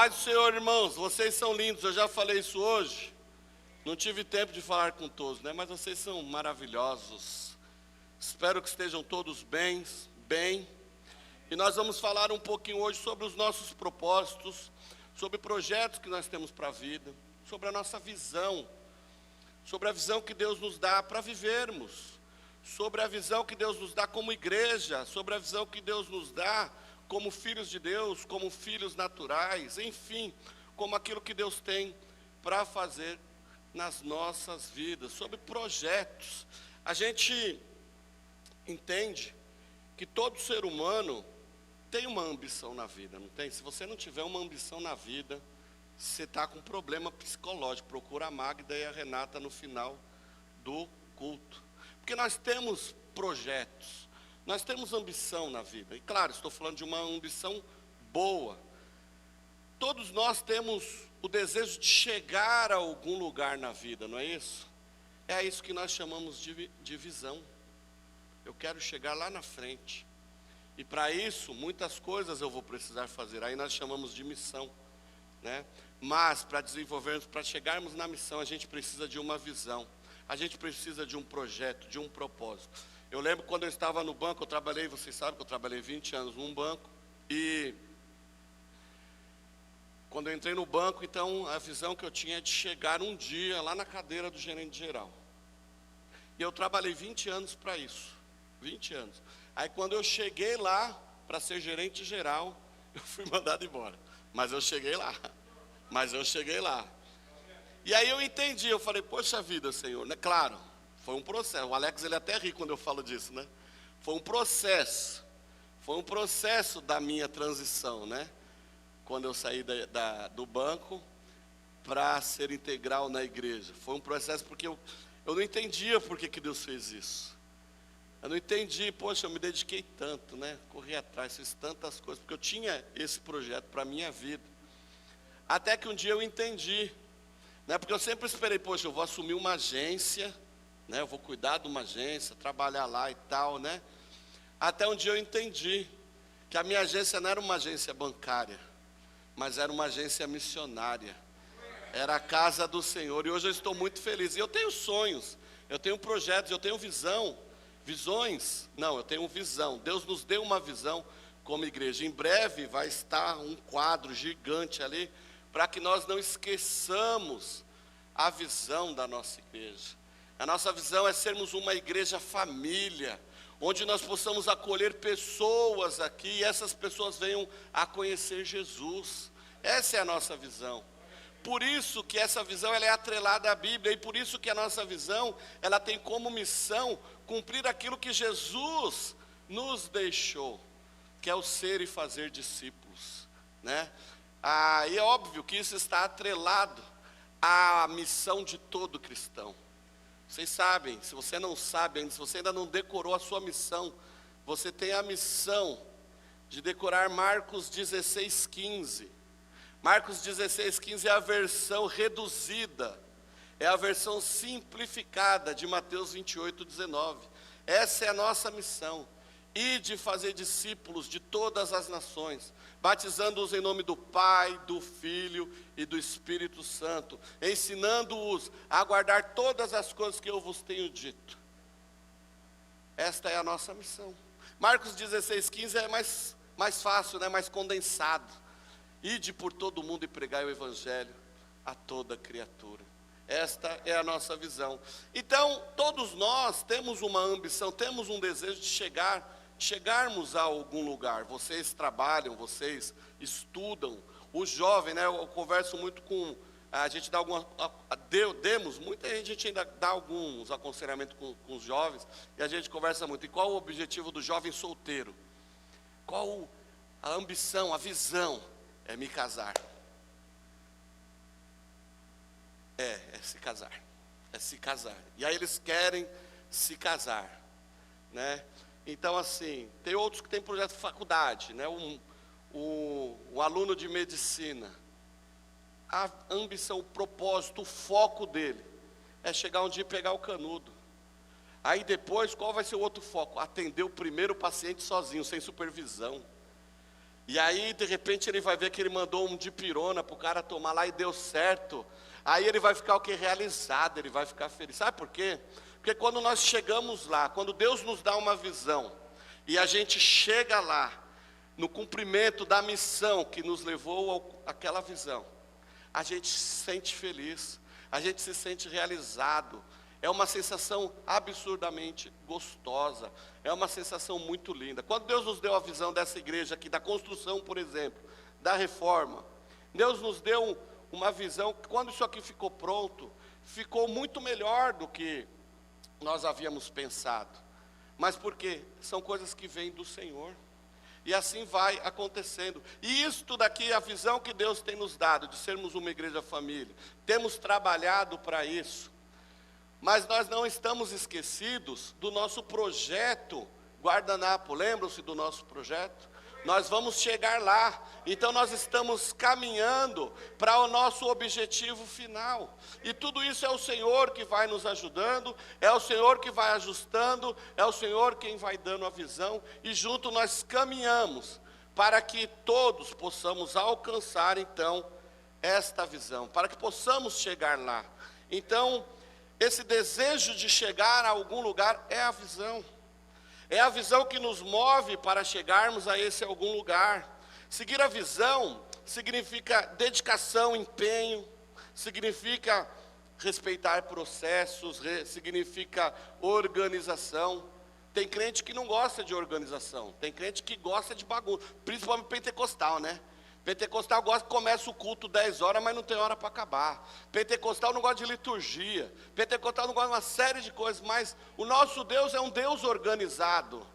Paz do Senhor, irmãos, vocês são lindos, eu já falei isso hoje. Não tive tempo de falar com todos, né? Mas vocês são maravilhosos. Espero que estejam todos bem. E nós vamos falar um pouquinho hoje sobre os nossos propósitos, sobre projetos que nós temos para a vida, sobre a nossa visão, sobre a visão que Deus nos dá para vivermos, sobre a visão que Deus nos dá como igreja, sobre a visão que Deus nos dá como filhos de Deus, como filhos naturais, enfim, como aquilo que Deus tem para fazer nas nossas vidas, sobre projetos. A gente entende que todo ser humano tem uma ambição na vida, não tem? Se você não tiver uma ambição na vida, você está com um problema psicológico. Procura a Magda e a Renata no final do culto. Porque nós temos projetos, nós temos ambição na vida. E claro, estou falando de uma ambição boa. Todos nós temos o desejo de chegar a algum lugar na vida, não é isso? É isso que nós chamamos de visão. Eu quero chegar lá na frente. E para isso, muitas coisas eu vou precisar fazer. Aí nós chamamos de missão, né? Mas para desenvolvermos, para chegarmos na missão, a gente precisa de uma visão. A gente precisa de um projeto, de um propósito. Eu lembro quando eu estava no banco, eu trabalhei, vocês sabem que eu trabalhei 20 anos num banco. E quando eu entrei no banco, então a visão que eu tinha é de chegar um dia lá na cadeira do gerente geral. E eu trabalhei 20 anos para isso, 20 anos. Aí quando eu cheguei lá para ser gerente geral, eu fui mandado embora. Mas eu cheguei lá. E aí eu entendi, eu falei, poxa vida, Senhor, né? Claro, foi um processo. O Alex, ele até ri quando eu falo disso, né? Foi um processo da minha transição, né? Quando eu saí do banco para ser integral na igreja. Foi um processo porque eu não entendia por que Deus fez isso. Eu não entendi, poxa, eu me dediquei tanto, né? Corri atrás, fiz tantas coisas, porque eu tinha esse projeto para a minha vida. Até que um dia eu entendi, né? Porque eu sempre esperei, poxa, eu vou assumir uma agência, né? Eu vou cuidar de uma agência, trabalhar lá e tal, né? Até um dia eu entendi que a minha agência não era uma agência bancária, mas era uma agência missionária. Era a casa do Senhor. E hoje eu estou muito feliz. E eu tenho sonhos, eu tenho projetos, eu tenho visões. Não, eu tenho visão. Deus nos deu uma visão como igreja. Em breve vai estar um quadro gigante ali, para que nós não esqueçamos a visão da nossa igreja. A nossa visão é sermos uma igreja família, onde nós possamos acolher pessoas aqui, e essas pessoas venham a conhecer Jesus. Essa é a nossa visão. Por isso que essa visão ela é atrelada à Bíblia, e por isso que a nossa visão ela tem como missão cumprir aquilo que Jesus nos deixou, que é o ser e fazer discípulos, né? E é óbvio que isso está atrelado à missão de todo cristão. Vocês sabem, se você não sabe ainda, se você ainda não decorou a sua missão, você tem a missão de decorar Marcos 16:15. Marcos 16:15 é a versão reduzida, é a versão simplificada de Mateus 28:19. Essa é a nossa missão. E de fazer discípulos de todas as nações, batizando-os em nome do Pai, do Filho e do Espírito Santo, ensinando-os a guardar todas as coisas que eu vos tenho dito. Esta é a nossa missão. Marcos 16:15 é mais fácil, né? Mais condensado. Ide por todo mundo e pregai o Evangelho a toda criatura. Esta é a nossa visão. Então, todos nós temos uma ambição, temos um desejo de chegarmos a algum lugar. Vocês trabalham, vocês estudam. Os jovens, né? Eu converso muito com... A gente dá muita gente ainda dá alguns aconselhamentos com os jovens, e a gente conversa muito. E qual o objetivo do jovem solteiro? Qual a ambição, a visão? É me casar. É se casar. E aí eles querem se casar, né? Então assim, tem outros que têm projeto de faculdade, né? Um aluno de medicina, a ambição, o propósito, o foco dele é chegar um dia e pegar o canudo. Aí depois, qual vai ser o outro foco? Atender o primeiro paciente sozinho, sem supervisão. E aí, de repente, ele vai ver que ele mandou um dipirona para o cara tomar lá e deu certo. Aí ele vai ficar o que? Realizado, ele vai ficar feliz. Sabe por quê? Porque quando nós chegamos lá, quando Deus nos dá uma visão, e a gente chega lá, no cumprimento da missão que nos levou àquela visão, a gente se sente feliz, a gente se sente realizado. É uma sensação absurdamente gostosa, é uma sensação muito linda. Quando Deus nos deu a visão dessa igreja aqui, da construção, por exemplo, da reforma, Deus nos deu uma visão que quando isso aqui ficou pronto, ficou muito melhor do que nós havíamos pensado. Mas por quê? São coisas que vêm do Senhor. E assim vai acontecendo. E isto daqui, a visão que Deus tem nos dado, de sermos uma igreja família, temos trabalhado para isso. Mas nós não estamos esquecidos do nosso projeto Guardanapo. Lembram-se do nosso projeto? Nós vamos chegar lá. Então nós estamos caminhando para o nosso objetivo final. E tudo isso é o Senhor que vai nos ajudando, é o Senhor que vai ajustando, é o Senhor quem vai dando a visão. E junto nós caminhamos para que todos possamos alcançar então esta visão, para que possamos chegar lá. Então, esse desejo de chegar a algum lugar é a visão. É a visão que nos move para chegarmos a esse algum lugar. Seguir a visão significa dedicação, empenho, significa respeitar processos, significa organização. Tem crente que não gosta de organização, tem crente que gosta de bagunça, principalmente pentecostal, né? Pentecostal gosta que começa o culto 10 horas, mas não tem hora para acabar. Pentecostal não gosta de liturgia. Pentecostal não gosta de uma série de coisas, mas o nosso Deus é um Deus organizado.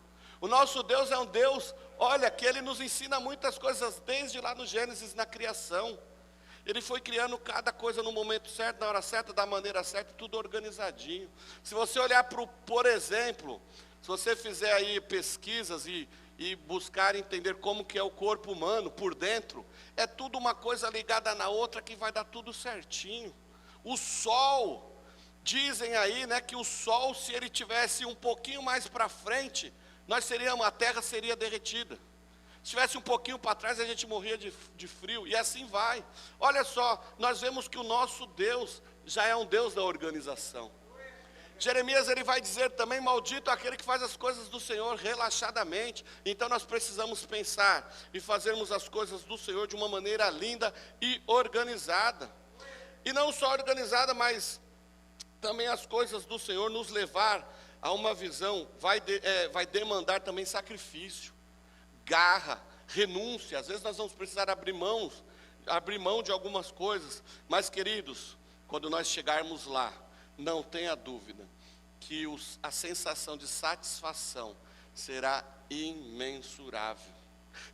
O nosso Deus é um Deus, olha, que Ele nos ensina muitas coisas desde lá no Gênesis, na criação. Ele foi criando cada coisa no momento certo, na hora certa, da maneira certa, tudo organizadinho. Se você olhar para por exemplo, se você fizer aí pesquisas e buscar entender como que é o corpo humano por dentro, é tudo uma coisa ligada na outra que vai dar tudo certinho. O sol, dizem aí, né, que o sol, se ele tivesse um pouquinho mais para frente, a terra seria derretida. Se tivesse um pouquinho para trás, a gente morria de frio, e assim vai. Olha só, nós vemos que o nosso Deus já é um Deus da organização. Jeremias, ele vai dizer também, maldito aquele que faz as coisas do Senhor relaxadamente. Então nós precisamos pensar e fazermos as coisas do Senhor de uma maneira linda e organizada. E não só organizada, mas também as coisas do Senhor nos levar a uma visão, vai demandar também sacrifício, garra, renúncia. Às vezes nós vamos precisar abrir mão de algumas coisas. Mas queridos, quando nós chegarmos lá, não tenha dúvida que a sensação de satisfação será imensurável.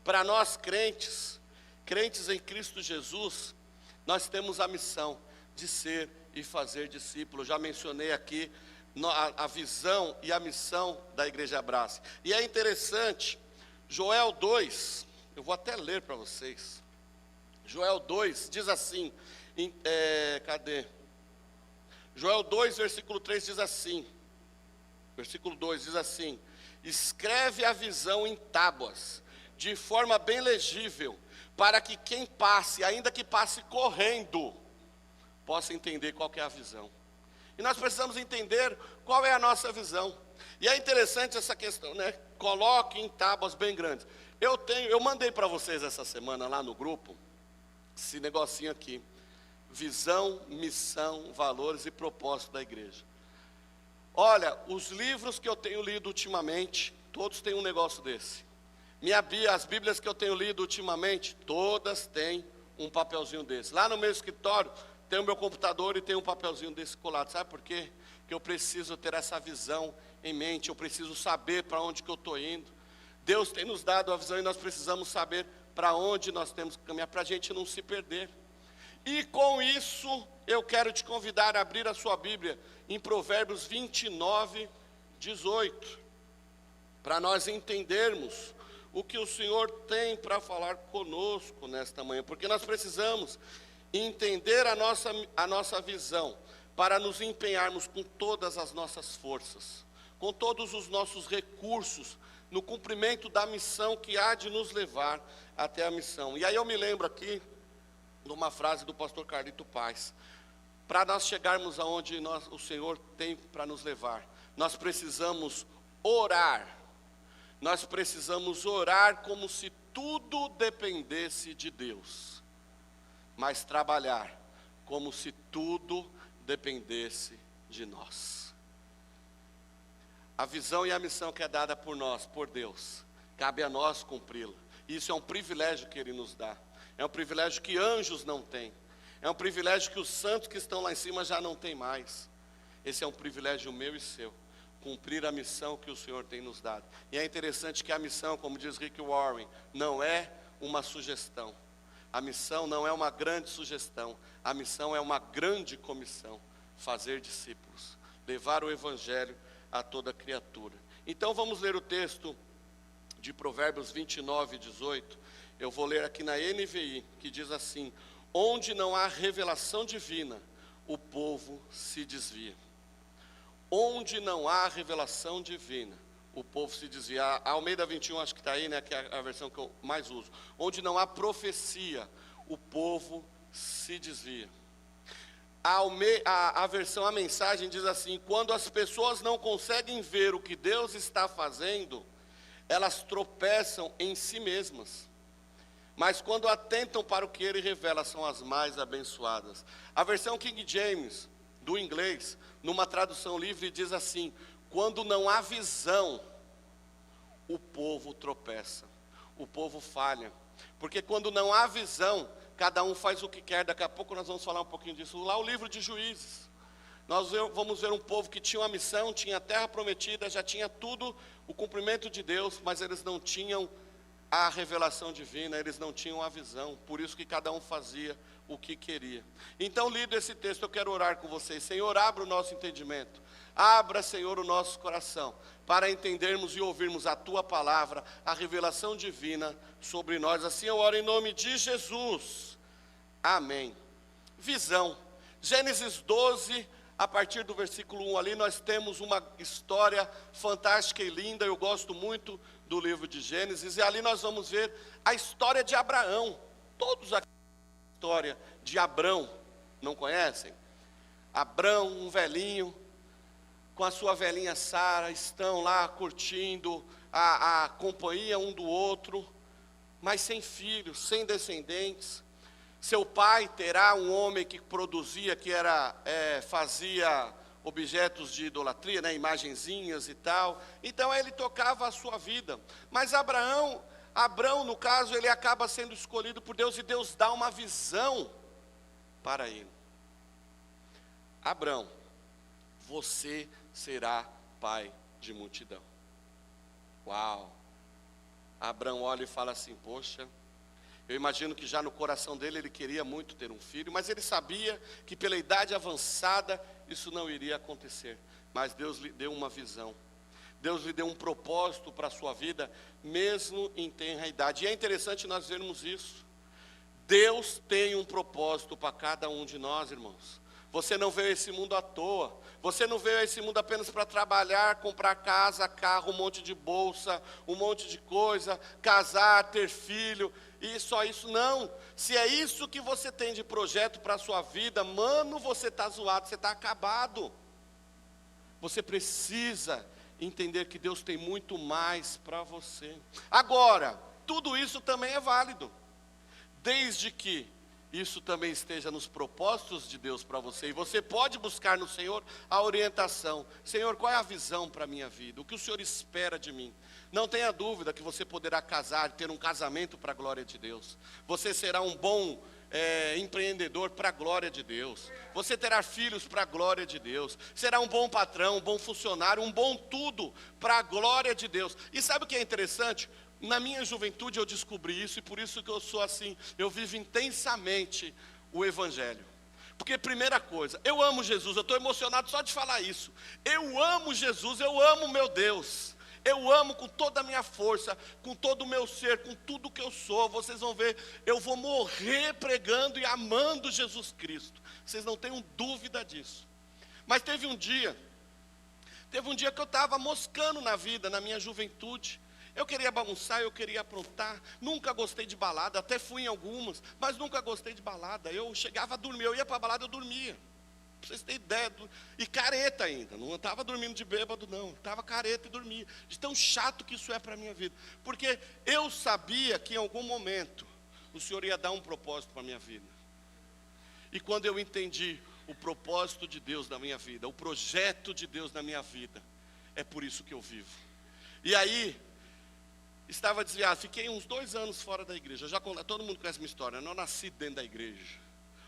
Para nós crentes em Cristo Jesus, nós temos a missão de ser e fazer discípulos. Já mencionei aqui a visão e a missão da Igreja Abrace. E é interessante, Joel 2, eu vou até ler para vocês. Joel 2 diz assim, cadê? Joel 2, versículo 3 diz assim, versículo 2 diz assim: escreve a visão em tábuas, de forma bem legível, para que quem passe, ainda que passe correndo, possa entender qual que é a visão. E nós precisamos entender qual é a nossa visão. E é interessante essa questão, né? Coloque em tábuas bem grandes. Eu mandei para vocês essa semana lá no grupo, esse negocinho aqui. Visão, missão, valores e propósito da igreja. Olha, os livros que eu tenho lido ultimamente, todos têm um negócio desse. As Bíblias que eu tenho lido ultimamente, todas têm um papelzinho desse. Lá no meu escritório, tem o meu computador e tem um papelzinho desse colado. Sabe por quê? Porque eu preciso ter essa visão em mente, eu preciso saber para onde que eu estou indo. Deus tem nos dado a visão e nós precisamos saber para onde nós temos que caminhar, para a gente não se perder. E com isso, eu quero te convidar a abrir a sua Bíblia em Provérbios 29, 18, para nós entendermos o que o Senhor tem para falar conosco nesta manhã, porque nós precisamos entender a nossa visão, para nos empenharmos com todas as nossas forças, com todos os nossos recursos, no cumprimento da missão que há de nos levar até a missão. E aí eu me lembro aqui de uma frase do pastor Carlito Paz. Para nós chegarmos aonde o Senhor tem para nos levar, nós precisamos orar. Nós precisamos orar como se tudo dependesse de Deus, mas trabalhar como se tudo dependesse de nós. A visão e a missão que é dada por nós, por Deus, cabe a nós cumpri-la. Isso é um privilégio que Ele nos dá. É um privilégio que anjos não têm. É um privilégio que os santos que estão lá em cima já não têm mais. Esse é um privilégio meu e seu. Cumprir a missão que o Senhor tem nos dado. E é interessante que a missão, como diz Rick Warren, não é uma sugestão. A missão não é uma grande sugestão. A missão é uma grande comissão. Fazer discípulos. Levar o evangelho a toda criatura. Então vamos ler o texto de Provérbios 29, 18. Eu vou ler aqui na NVI, que diz assim: onde não há revelação divina, o povo se desvia. Onde não há revelação divina, o povo se desvia. A Almeida 21, acho que está aí, né, que é a versão que eu mais uso. Onde não há profecia, o povo se desvia. A mensagem diz assim: quando as pessoas não conseguem ver o que Deus está fazendo, elas tropeçam em si mesmas. Mas quando atentam para o que Ele revela, são as mais abençoadas. A versão King James, do inglês, numa tradução livre, diz assim: quando não há visão, o povo tropeça, o povo falha. Porque quando não há visão, cada um faz o que quer. Daqui a pouco nós vamos falar um pouquinho disso. Lá o livro de Juízes, nós vamos ver um povo que tinha uma missão, tinha a terra prometida, já tinha tudo, o cumprimento de Deus, mas eles não tinham a revelação divina, eles não tinham a visão. Por isso que cada um fazia o que queria. Então, lido esse texto, eu quero orar com vocês. Senhor, abra o nosso entendimento. Abra, Senhor, o nosso coração, para entendermos e ouvirmos a Tua palavra, a revelação divina sobre nós. Assim eu oro em nome de Jesus. Amém. Visão. Gênesis 12, a partir do versículo 1 ali, nós temos uma história fantástica e linda. Eu gosto muito do livro de Gênesis. E ali nós vamos ver a história de Abraão. Todos aqui história de Abrão, não conhecem? Abrão, um velhinho, com a sua velhinha Sara, estão lá curtindo a companhia um do outro, mas sem filhos, sem descendentes. Seu pai terá um homem que produzia, fazia objetos de idolatria, né, imagenzinhas e tal. Então ele tocava a sua vida. Mas Abrão, no caso, ele acaba sendo escolhido por Deus, e Deus dá uma visão para ele. Abrão, você será pai de multidão. Uau! Abrão olha e fala assim: poxa, eu imagino que já no coração dele ele queria muito ter um filho, mas ele sabia que pela idade avançada isso não iria acontecer. Mas Deus lhe deu uma visão. Deus lhe deu um propósito para a sua vida, mesmo em tenra idade. E é interessante nós vermos isso. Deus tem um propósito para cada um de nós, irmãos. Você não veio a esse mundo à toa. Você não veio a esse mundo apenas para trabalhar, comprar casa, carro, um monte de bolsa, um monte de coisa, casar, ter filho, e só isso. Não. Se é isso que você tem de projeto para a sua vida, mano, você está zoado, você está acabado. Você precisa entender que Deus tem muito mais para você. Agora, tudo isso também é válido, desde que isso também esteja nos propósitos de Deus para você. E você pode buscar no Senhor a orientação. Senhor, qual é a visão para a minha vida? O que o Senhor espera de mim? Não tenha dúvida que você poderá casar, ter um casamento para a glória de Deus. Você será um bom empreendedor para a glória de Deus. Você terá filhos para a glória de Deus. Será um bom patrão, um bom funcionário, um bom tudo para a glória de Deus. E sabe o que é interessante? Na minha juventude eu descobri isso, e por isso que eu sou assim. Eu vivo intensamente o Evangelho. Porque primeira coisa, eu amo Jesus. Eu estou emocionado só de falar isso. Eu amo Jesus, eu amo meu Deus. Eu amo com toda a minha força, com todo o meu ser, com tudo que eu sou. Vocês vão ver, eu vou morrer pregando e amando Jesus Cristo. Vocês não tenham dúvida disso. Mas teve um dia, Teve um dia que eu estava moscando na vida, na minha juventude. Eu queria bagunçar, eu queria aprontar. Nunca gostei de balada, até fui em algumas, mas nunca gostei de balada. Eu chegava a dormir, eu ia para a balada, eu dormia. Para vocês terem ideia. E careta ainda, não estava dormindo de bêbado, não. Estava careta e dormia. De tão chato que isso é para a minha vida. Porque eu sabia que em algum momento o Senhor ia dar um propósito para a minha vida. E quando eu entendi o propósito de Deus na minha vida, o projeto de Deus na minha vida, é por isso que eu vivo. E aí, estava desviado, fiquei uns 2 anos fora da igreja. Todo mundo conhece minha história, eu não nasci dentro da igreja.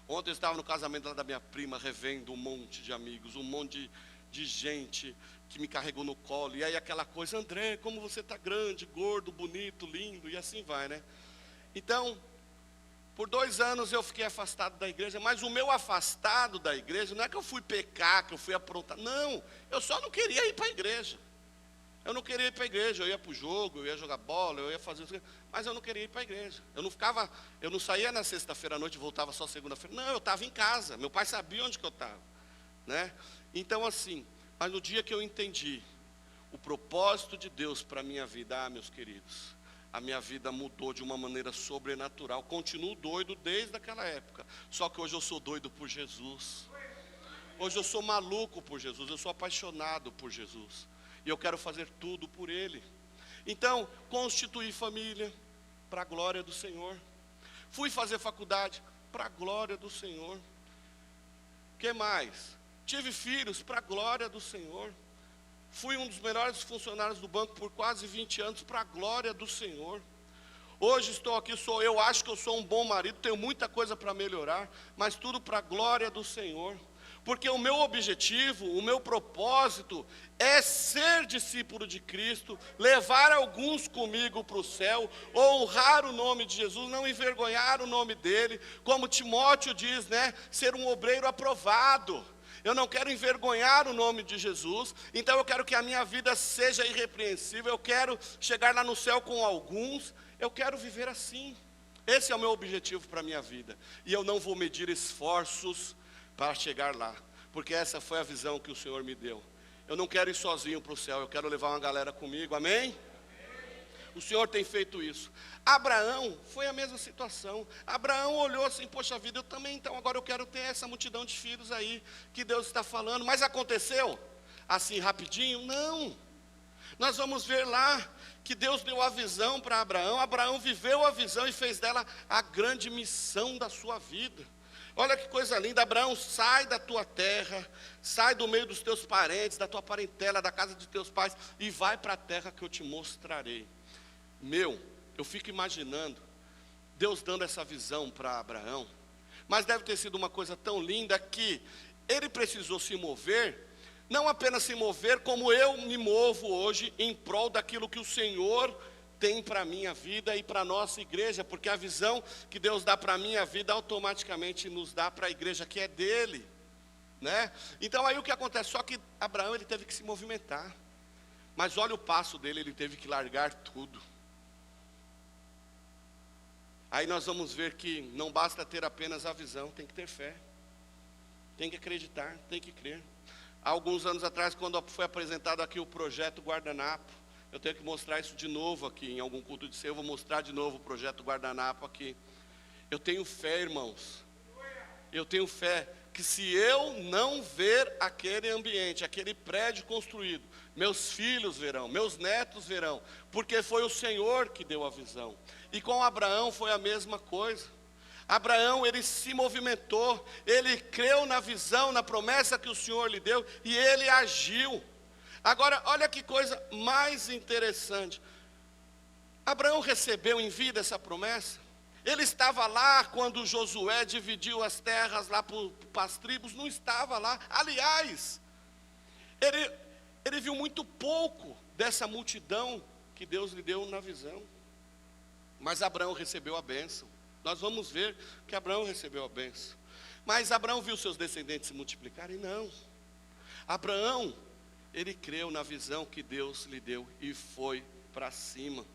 Ontem eu estava no casamento lá da minha prima, revendo um monte de amigos, um monte de gente que me carregou no colo. E aí aquela coisa, André, como você está grande, gordo, bonito, lindo, e assim vai, né? Então, por 2 anos eu fiquei afastado da igreja, mas o meu afastado da igreja, não é que eu fui pecar, que eu fui aprontar, não, eu só não queria ir para a igreja. Eu não queria ir para a igreja, eu ia para o jogo, eu ia jogar bola, eu ia fazer isso, mas eu não queria ir para a igreja. Eu não saía na sexta-feira à noite e voltava só segunda-feira. Não, eu estava em casa, meu pai sabia onde que eu estava, né? Então assim, mas no dia que eu entendi o propósito de Deus para a minha vida, meus queridos, a minha vida mudou de uma maneira sobrenatural. Continuo doido desde aquela época, só que hoje eu sou doido por Jesus. Hoje eu sou maluco por Jesus, eu sou apaixonado por Jesus. E eu quero fazer tudo por Ele. Então, constituí família para a glória do Senhor. Fui fazer faculdade para a glória do Senhor. O que mais? Tive filhos para a glória do Senhor. Fui um dos melhores funcionários do banco por quase 20 anos para a glória do Senhor. Hoje estou aqui, eu acho que eu sou um bom marido, tenho muita coisa para melhorar, mas tudo para a glória do Senhor. Porque o meu objetivo, o meu propósito é ser discípulo de Cristo, levar alguns comigo para o céu, honrar o nome de Jesus, não envergonhar o nome dele, como Timóteo diz, né? Ser um obreiro aprovado. Eu não quero envergonhar o nome de Jesus, então eu quero que a minha vida seja irrepreensível, eu quero chegar lá no céu com alguns, eu quero viver assim. Esse é o meu objetivo para a minha vida, e eu não vou medir esforços para chegar lá, porque essa foi a visão que o Senhor me deu. Eu não quero ir sozinho para o céu, eu quero levar uma galera comigo, amém? O Senhor tem feito isso. Abraão foi a mesma situação. Abraão olhou assim, poxa vida, eu também, então agora eu quero ter essa multidão de filhos aí, que Deus está falando. Mas aconteceu assim rapidinho? Não. Nós vamos ver lá que Deus deu a visão para Abraão. Abraão viveu a visão e fez dela a grande missão da sua vida. Olha que coisa linda, Abraão, sai da tua terra, sai do meio dos teus parentes, da tua parentela, da casa de teus pais, e vai para a terra que eu te mostrarei. Eu fico imaginando Deus dando essa visão para Abraão, mas deve ter sido uma coisa tão linda que ele precisou se mover, não apenas se mover, como eu me movo hoje em prol daquilo que o Senhor tem para a minha vida e para a nossa igreja, porque a visão que Deus dá para a minha vida, automaticamente nos dá para a igreja que é dele, né? Então aí o que acontece? Só que Abraão, ele teve que se movimentar, mas olha o passo dele, ele teve que largar tudo. Aí nós vamos ver que não basta ter apenas a visão, tem que ter fé, tem que acreditar, tem que crer. Há alguns anos atrás, quando foi apresentado aqui o projeto Guardanapo, eu tenho que mostrar isso de novo aqui, em algum culto de ceia, eu vou mostrar de novo o projeto Guardanapo aqui. Eu tenho fé, irmãos, eu tenho fé que se eu não ver aquele ambiente, aquele prédio construído, meus filhos verão, meus netos verão, porque foi o Senhor que deu a visão. E com Abraão foi a mesma coisa. Abraão, ele se movimentou, ele creu na visão, na promessa que o Senhor lhe deu, e ele agiu. Agora, olha que coisa mais interessante. Abraão recebeu em vida essa promessa. Ele estava lá quando Josué dividiu as terras lá para as tribos, não estava lá. Aliás, ele viu muito pouco dessa multidão que Deus lhe deu na visão. Mas Abraão recebeu a bênção. Nós vamos ver que Abraão recebeu a bênção. Mas Abraão viu seus descendentes se multiplicarem? Não. Abraão, ele creu na visão que Deus lhe deu e foi para cima.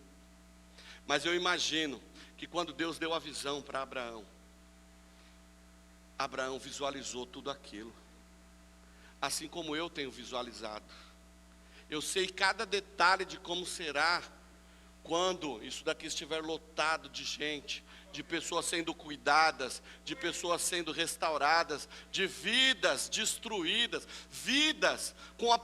Mas eu imagino que quando Deus deu a visão para Abraão, Abraão visualizou tudo aquilo, assim como eu tenho visualizado. Eu sei cada detalhe de como será quando isso daqui estiver lotado de gente, de pessoas sendo cuidadas, de pessoas sendo restauradas, de vidas destruídas, vidas com a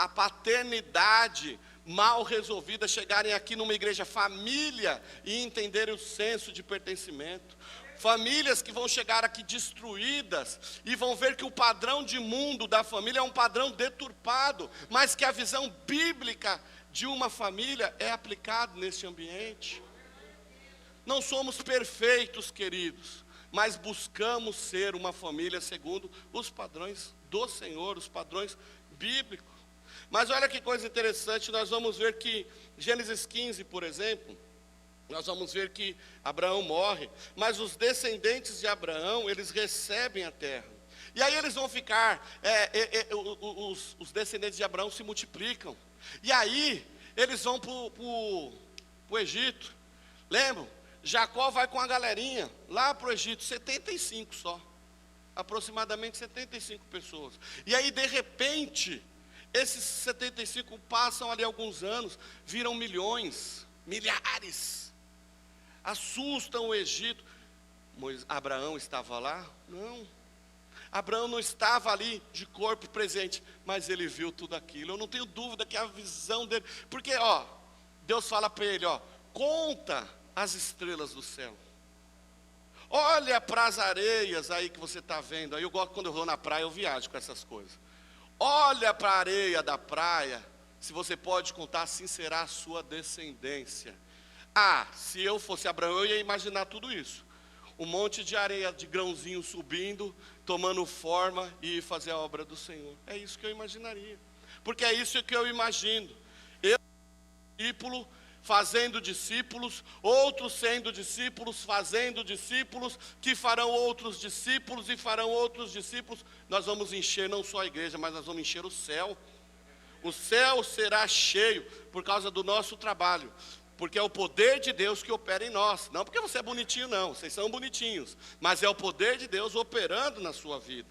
paternidade mal resolvida, chegarem aqui numa igreja família e entenderem o senso de pertencimento. Famílias que vão chegar aqui destruídas e vão ver que o padrão de mundo da família é um padrão deturpado, mas que a visão bíblica de uma família é aplicado nesse ambiente. Não somos perfeitos, queridos, mas buscamos ser uma família segundo os padrões do Senhor, os padrões bíblicos. Mas olha que coisa interessante, nós vamos ver que Gênesis 15, por exemplo, nós vamos ver que Abraão morre, mas os descendentes de Abraão, eles recebem a terra. E aí eles vão ficar, os descendentes de Abraão se multiplicam. E aí, eles vão para o Egito. Lembram? Jacó vai com a galerinha lá para o Egito, 75 só. Aproximadamente 75 pessoas. E aí, de repente, esses 75 passam ali alguns anos, viram milhões, milhares. Assustam o Egito. Abraão estava lá? Não. Abraão não estava ali de corpo presente, mas ele viu tudo aquilo. Eu não tenho dúvida que a visão dele, porque Deus fala para ele, conta as estrelas do céu. Olha para as areias aí que você está vendo. Aí eu gosto, quando eu vou na praia, eu viajo com essas coisas. Olha para a areia da praia, se você pode contar, assim será a sua descendência. Se eu fosse Abraão, eu ia imaginar tudo isso. Um monte de areia, de grãozinho subindo, tomando forma e fazer a obra do Senhor. É isso que eu imaginaria. Porque é isso que eu imagino. Eu, discípulo, fazendo discípulos, outros sendo discípulos, fazendo discípulos, que farão outros discípulos e farão outros discípulos. Nós vamos encher não só a igreja, mas nós vamos encher o céu. O céu será cheio por causa do nosso trabalho. Porque é o poder de Deus que opera em nós. Não porque você é bonitinho, não. Vocês são bonitinhos. Mas é o poder de Deus operando na sua vida.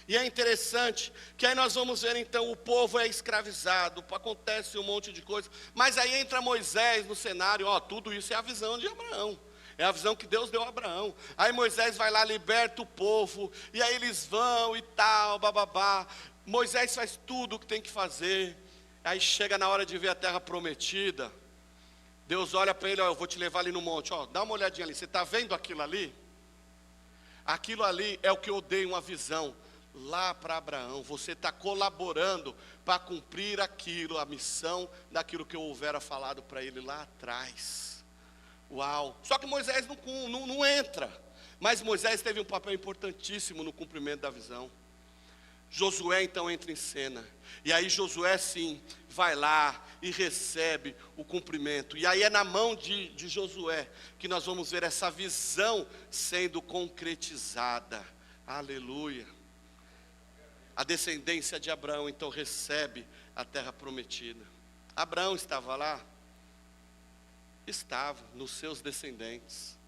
E é interessante que aí nós vamos ver então, o povo é escravizado, acontece um monte de coisa. Mas aí entra Moisés no cenário, tudo isso é a visão de Abraão. É a visão que Deus deu a Abraão. Aí Moisés vai lá, liberta o povo. E aí eles vão e tal, bababá. Moisés faz tudo o que tem que fazer. Aí chega na hora de ver a terra prometida. Deus olha para ele, eu vou te levar ali no monte, dá uma olhadinha ali, você está vendo aquilo ali? Aquilo ali é o que eu dei uma visão lá para Abraão. Você está colaborando para cumprir aquilo, a missão daquilo que eu houvera falado para ele lá atrás. Uau! Só que Moisés não entra, mas Moisés teve um papel importantíssimo no cumprimento da visão. Josué então entra em cena, e aí Josué sim, vai lá e recebe o cumprimento, e aí é na mão de Josué, que nós vamos ver essa visão sendo concretizada, aleluia. A descendência de Abraão então recebe a terra prometida. Abraão estava lá? Estava, nos seus descendentes.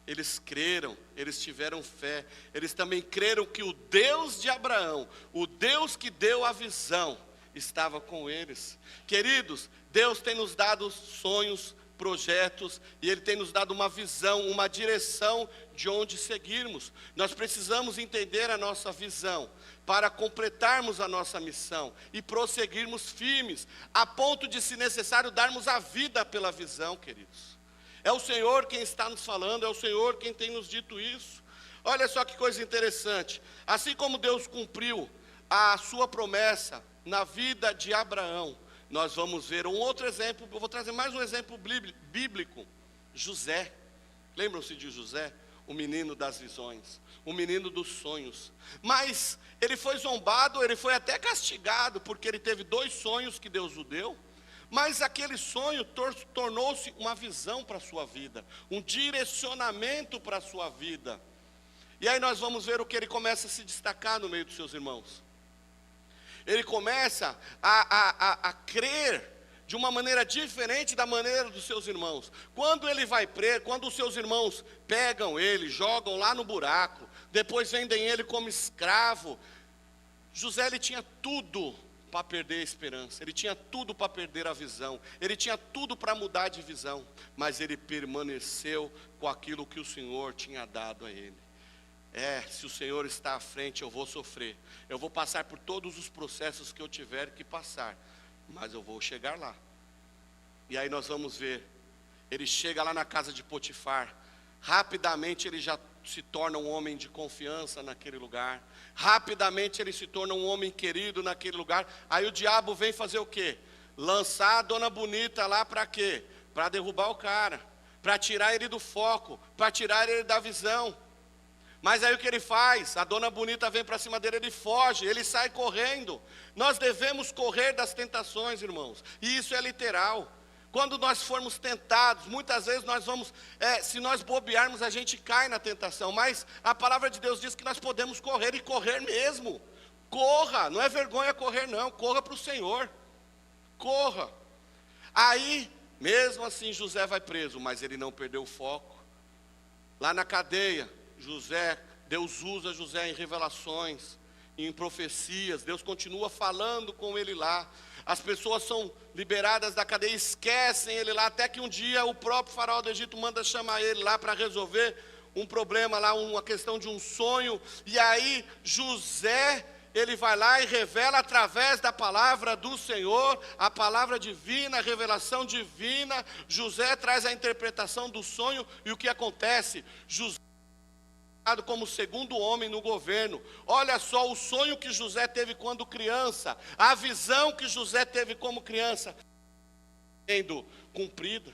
Eles creram, eles tiveram fé, eles também creram que o Deus de Abraão, o Deus que deu a visão, estava com eles. Queridos, Deus tem nos dado sonhos, projetos, e Ele tem nos dado uma visão, uma direção de onde seguirmos. Nós precisamos entender a nossa visão, para completarmos a nossa missão, e prosseguirmos firmes, a ponto de, se necessário, darmos a vida pela visão, queridos. É o Senhor quem está nos falando, é o Senhor quem tem nos dito isso. Olha só que coisa interessante. Assim como Deus cumpriu a sua promessa na vida de Abraão, nós vamos ver um outro exemplo. Eu vou trazer mais um exemplo bíblico. José. Lembram-se de José? O menino das visões, o menino dos sonhos. Mas ele foi zombado, ele foi até castigado, porque ele teve 2 sonhos que Deus o deu. Mas aquele sonho tornou-se uma visão para a sua vida, um direcionamento para a sua vida. E aí nós vamos ver o que ele começa a se destacar no meio dos seus irmãos. Ele começa a crer de uma maneira diferente da maneira dos seus irmãos. Quando ele vai preso, quando os seus irmãos pegam ele, jogam lá no buraco, depois vendem ele como escravo, José ele tinha tudo para perder a esperança, ele tinha tudo para perder a visão, ele tinha tudo para mudar de visão, mas ele permaneceu com aquilo que o Senhor tinha dado a ele. Se o Senhor está à frente, eu vou sofrer, eu vou passar por todos os processos que eu tiver que passar, mas eu vou chegar lá. E aí nós vamos ver, ele chega lá na casa de Potifar, rapidamente ele já se torna um homem de confiança naquele lugar, rapidamente ele se torna um homem querido naquele lugar. Aí o diabo vem fazer o quê? Lançar a dona bonita lá para quê? Para derrubar o cara, para tirar ele do foco, para tirar ele da visão. Mas aí o que ele faz? A dona bonita vem para cima dele, ele foge, ele sai correndo. Nós devemos correr das tentações, irmãos, e isso é literal. Quando nós formos tentados, muitas vezes nós vamos, se nós bobearmos, a gente cai na tentação. Mas a palavra de Deus diz que nós podemos correr, e correr mesmo. Corra, não é vergonha correr não, corra para o Senhor. Corra. Aí, mesmo assim, José vai preso, mas ele não perdeu o foco. Lá na cadeia, Deus usa José em revelações, em profecias. Deus continua falando com ele lá. As pessoas são liberadas da cadeia, esquecem ele lá, até que um dia o próprio faraó do Egito manda chamar ele lá para resolver um problema lá, uma questão de um sonho. E aí José, ele vai lá e revela através da palavra do Senhor, a palavra divina, a revelação divina. José traz a interpretação do sonho, e o que acontece? José como segundo homem no governo. Olha só o sonho que José teve quando criança, a visão que José teve como criança, sendo cumprida.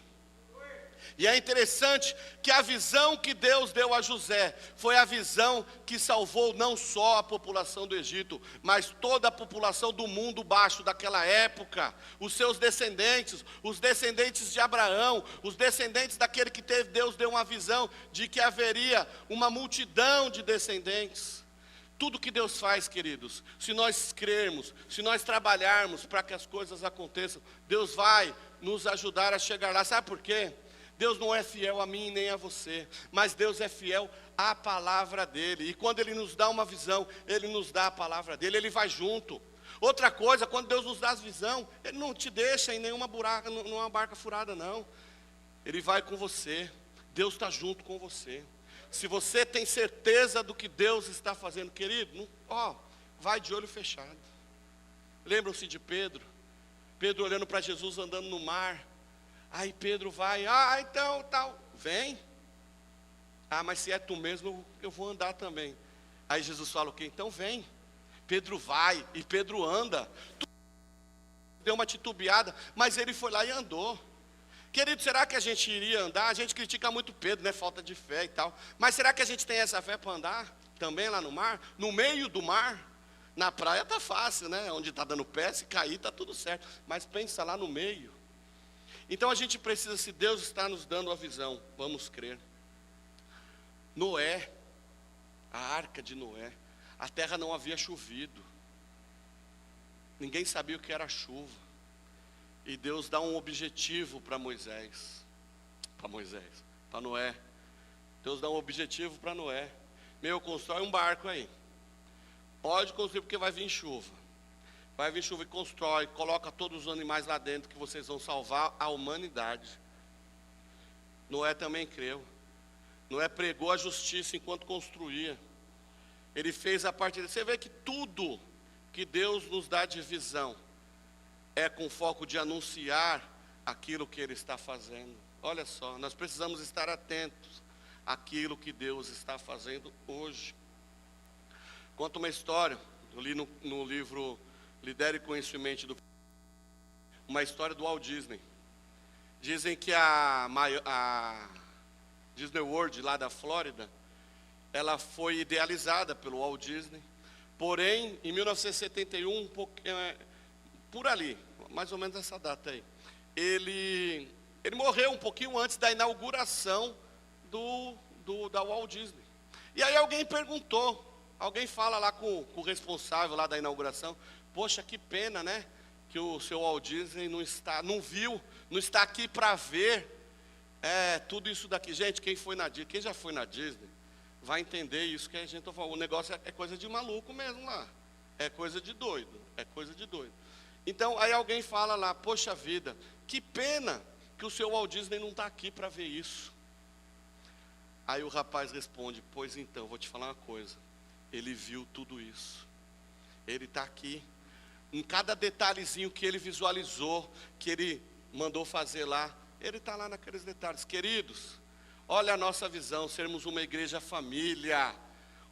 E é interessante que a visão que Deus deu a José foi a visão que salvou não só a população do Egito, mas toda a população do mundo baixo daquela época, os seus descendentes, os descendentes de Abraão, os descendentes daquele que teve, Deus deu uma visão de que haveria uma multidão de descendentes. Tudo que Deus faz, queridos, se nós crermos, se nós trabalharmos para que as coisas aconteçam, Deus vai nos ajudar a chegar lá. Sabe por quê? Deus não é fiel a mim nem a você, mas Deus é fiel à palavra dEle. E quando Ele nos dá uma visão, Ele nos dá a palavra dEle, Ele vai junto. Outra coisa, quando Deus nos dá a visão, Ele não te deixa em nenhuma barca furada, não. Ele vai com você, Deus está junto com você. Se você tem certeza do que Deus está fazendo, querido, vai de olho fechado. Lembram-se de Pedro? Pedro olhando para Jesus andando no mar. Aí Pedro vai, então, tal, vem. Mas se é tu mesmo, eu vou andar também. Aí Jesus fala o quê? Então vem. Pedro vai, e Pedro anda. Deu uma titubeada, mas ele foi lá e andou. Querido, será que a gente iria andar? A gente critica muito Pedro, né? Falta de fé e tal. Mas será que a gente tem essa fé para andar também lá no mar? No meio do mar? Na praia está fácil, né? Onde está dando pé, se cair está tudo certo. Mas pensa lá no meio. Então a gente precisa, se Deus está nos dando a visão, vamos crer. Noé, a arca de Noé, a terra não havia chovido. Ninguém sabia o que era chuva. E Deus dá um objetivo para Noé. Deus dá um objetivo para Noé. Constrói um barco aí. Pode construir porque vai vir chuva. Vai vir chuva e constrói, coloca todos os animais lá dentro que vocês vão salvar a humanidade. Noé também creu. Noé pregou a justiça enquanto construía. Ele fez a parte dele. Você vê que tudo que Deus nos dá de visão é com foco de anunciar aquilo que Ele está fazendo. Olha só, nós precisamos estar atentos àquilo que Deus está fazendo hoje. Conta uma história, eu li no livro Lidere com isso em mente, uma história do Walt Disney. Dizem que a Disney World lá da Flórida, ela foi idealizada pelo Walt Disney. Porém, em 1971, por ali, mais ou menos essa data aí, ele morreu um pouquinho antes da inauguração da Walt Disney. E aí alguém fala lá com o responsável lá da inauguração: poxa, que pena, né? Que o seu Walt Disney não está aqui para ver tudo isso daqui. Gente, quem já foi na Disney, vai entender isso que a gente está falando. O negócio é coisa de maluco mesmo lá. É coisa de doido, Então, aí alguém fala lá, poxa vida, que pena que o seu Walt Disney não está aqui para ver isso. Aí o rapaz responde, pois então, vou te falar uma coisa, ele viu tudo isso, ele está aqui, em cada detalhezinho que ele visualizou, que ele mandou fazer lá, ele está lá naqueles detalhes. Queridos, olha a nossa visão, sermos uma igreja família,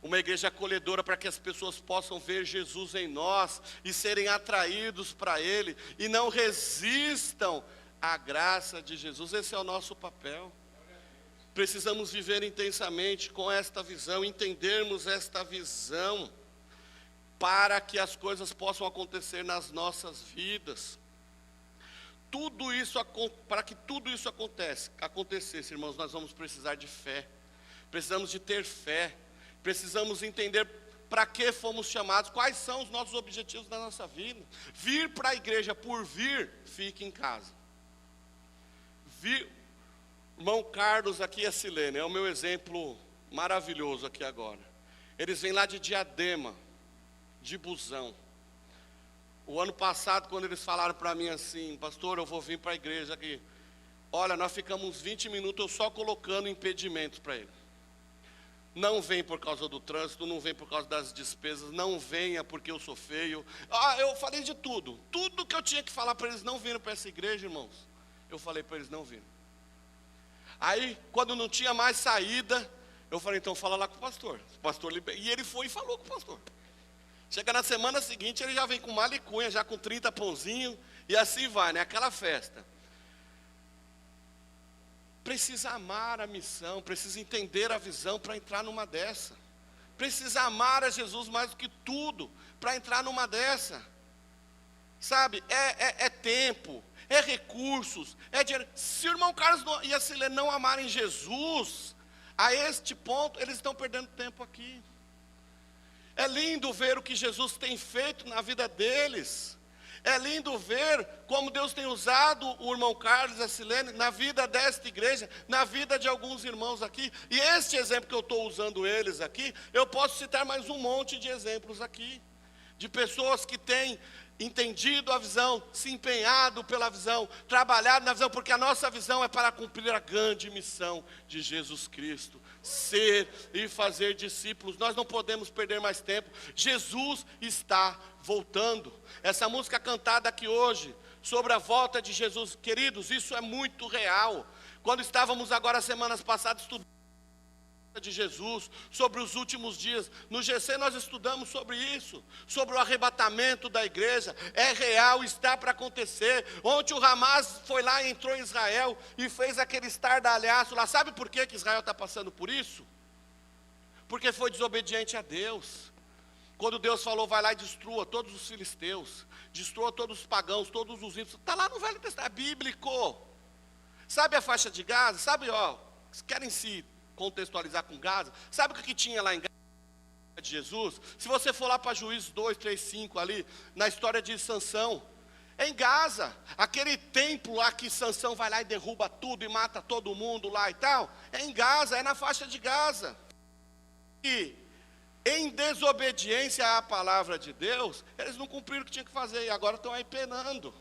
uma igreja acolhedora para que as pessoas possam ver Jesus em nós e serem atraídos para Ele e não resistam à graça de Jesus. Esse é o nosso papel. Precisamos viver intensamente com esta visão, entendermos esta visão, para que as coisas possam acontecer nas nossas vidas. Tudo isso, para que tudo isso acontecesse, irmãos, nós vamos precisar de fé. Precisamos de ter fé. Precisamos entender para que fomos chamados, quais são os nossos objetivos da nossa vida. Vir para a igreja por vir, fique em casa. Irmão Carlos aqui e a Silene, é o meu exemplo maravilhoso aqui agora. Eles vêm lá de Diadema, de busão. O ano passado, quando eles falaram para mim assim, pastor, eu vou vir para a igreja aqui. Olha, nós ficamos 20 minutos eu só colocando impedimentos para ele. Não vem por causa do trânsito, não vem por causa das despesas, não venha porque eu sou feio. Eu falei de tudo. Tudo que eu tinha que falar para eles não virem para essa igreja, irmãos. Eu falei para eles não virem. Aí, quando não tinha mais saída, eu falei, então fala lá com o pastor. O pastor e ele foi e falou com o pastor. Chega na semana seguinte, ele já vem com malicunha, já com 30 pãozinhos, e assim vai, né? Aquela festa. Precisa amar a missão, precisa entender a visão para entrar numa dessa. Precisa amar a Jesus mais do que tudo para entrar numa dessa. Sabe, é tempo, é recursos, é dinheiro. Se o irmão Carlos e a Silene não amarem Jesus, a este ponto, eles estão perdendo tempo aqui. É lindo ver o que Jesus tem feito na vida deles. É lindo ver como Deus tem usado o irmão Carlos e a Silene na vida desta igreja, na vida de alguns irmãos aqui. E este exemplo que eu estou usando eles aqui, eu posso citar mais um monte de exemplos aqui. De pessoas que têm entendido a visão, se empenhado pela visão, trabalhado na visão, porque a nossa visão é para cumprir a grande missão de Jesus Cristo. Ser e fazer discípulos. Nós não podemos perder mais tempo. Jesus está voltando. Essa música cantada aqui hoje, sobre a volta de Jesus, queridos, isso é muito real. Quando estávamos agora, semanas passadas, estudando de Jesus, sobre os últimos dias, no GC nós estudamos sobre isso, sobre o arrebatamento da igreja. É real, está para acontecer. Ontem o Hamas foi lá, entrou em Israel e fez aquele estardalhaço lá. Sabe por que Israel está passando por isso? Porque foi desobediente a Deus. Quando Deus falou, vai lá e destrua todos os filisteus, destrua todos os pagãos, todos os ímpios, está lá no Velho Testamento, é bíblico. Sabe a faixa de Gaza? Sabe, querem se contextualizar com Gaza, sabe o que tinha lá em Gaza de Jesus? Se você for lá para Juízes 2, 3, 5 ali, na história de Sansão, é em Gaza, aquele templo lá que Sansão vai lá e derruba tudo e mata todo mundo lá e tal, é em Gaza, é na faixa de Gaza. E em desobediência à palavra de Deus, eles não cumpriram o que tinham que fazer e agora estão aí penando.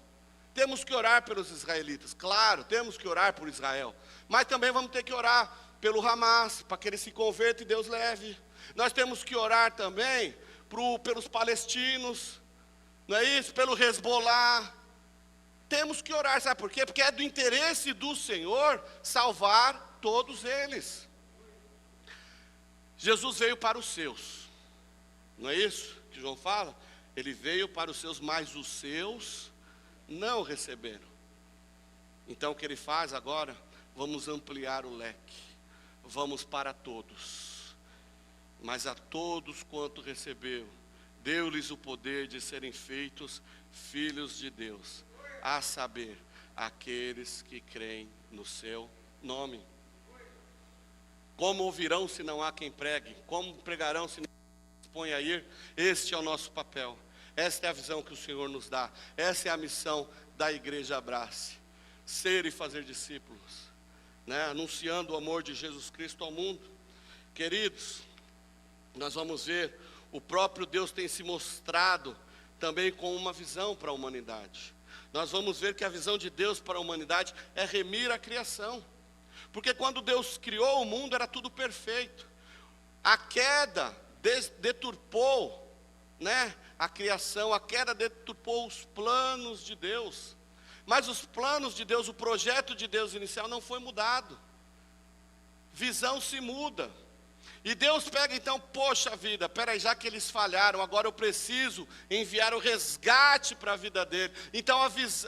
Temos que orar pelos israelitas, claro, temos que orar por Israel, mas também vamos ter que orar pelo Hamas, para que ele se converta e Deus leve. Nós temos que orar também pelos palestinos, não é isso? Pelo Hezbollah. Temos que orar, sabe por quê? Porque é do interesse do Senhor salvar todos eles. Jesus veio para os seus, não é isso que João fala? Ele veio para os seus, mas os seus não receberam. Então o que ele faz agora? Vamos ampliar o leque. Vamos para todos, mas a todos quanto recebeu, deu-lhes o poder de serem feitos filhos de Deus, a saber, aqueles que creem no seu nome. Como ouvirão se não há quem pregue? Como pregarão se não se dispõe a ir? Este é o nosso papel, esta é a visão que o Senhor nos dá, essa é a missão da Igreja Abrace, ser e fazer discípulos. Anunciando o amor de Jesus Cristo ao mundo. Queridos, nós vamos ver, o próprio Deus tem se mostrado, também com uma visão para a humanidade. Nós vamos ver que a visão de Deus para a humanidade é remir a criação. Porque quando Deus criou o mundo era tudo perfeito. A queda deturpou, né, a criação, a queda deturpou os planos de Deus. Mas os planos de Deus, o projeto de Deus inicial não foi mudado. Visão se muda. E Deus pega então, poxa vida, peraí, já que eles falharam, agora eu preciso enviar o resgate para a vida dele. Então,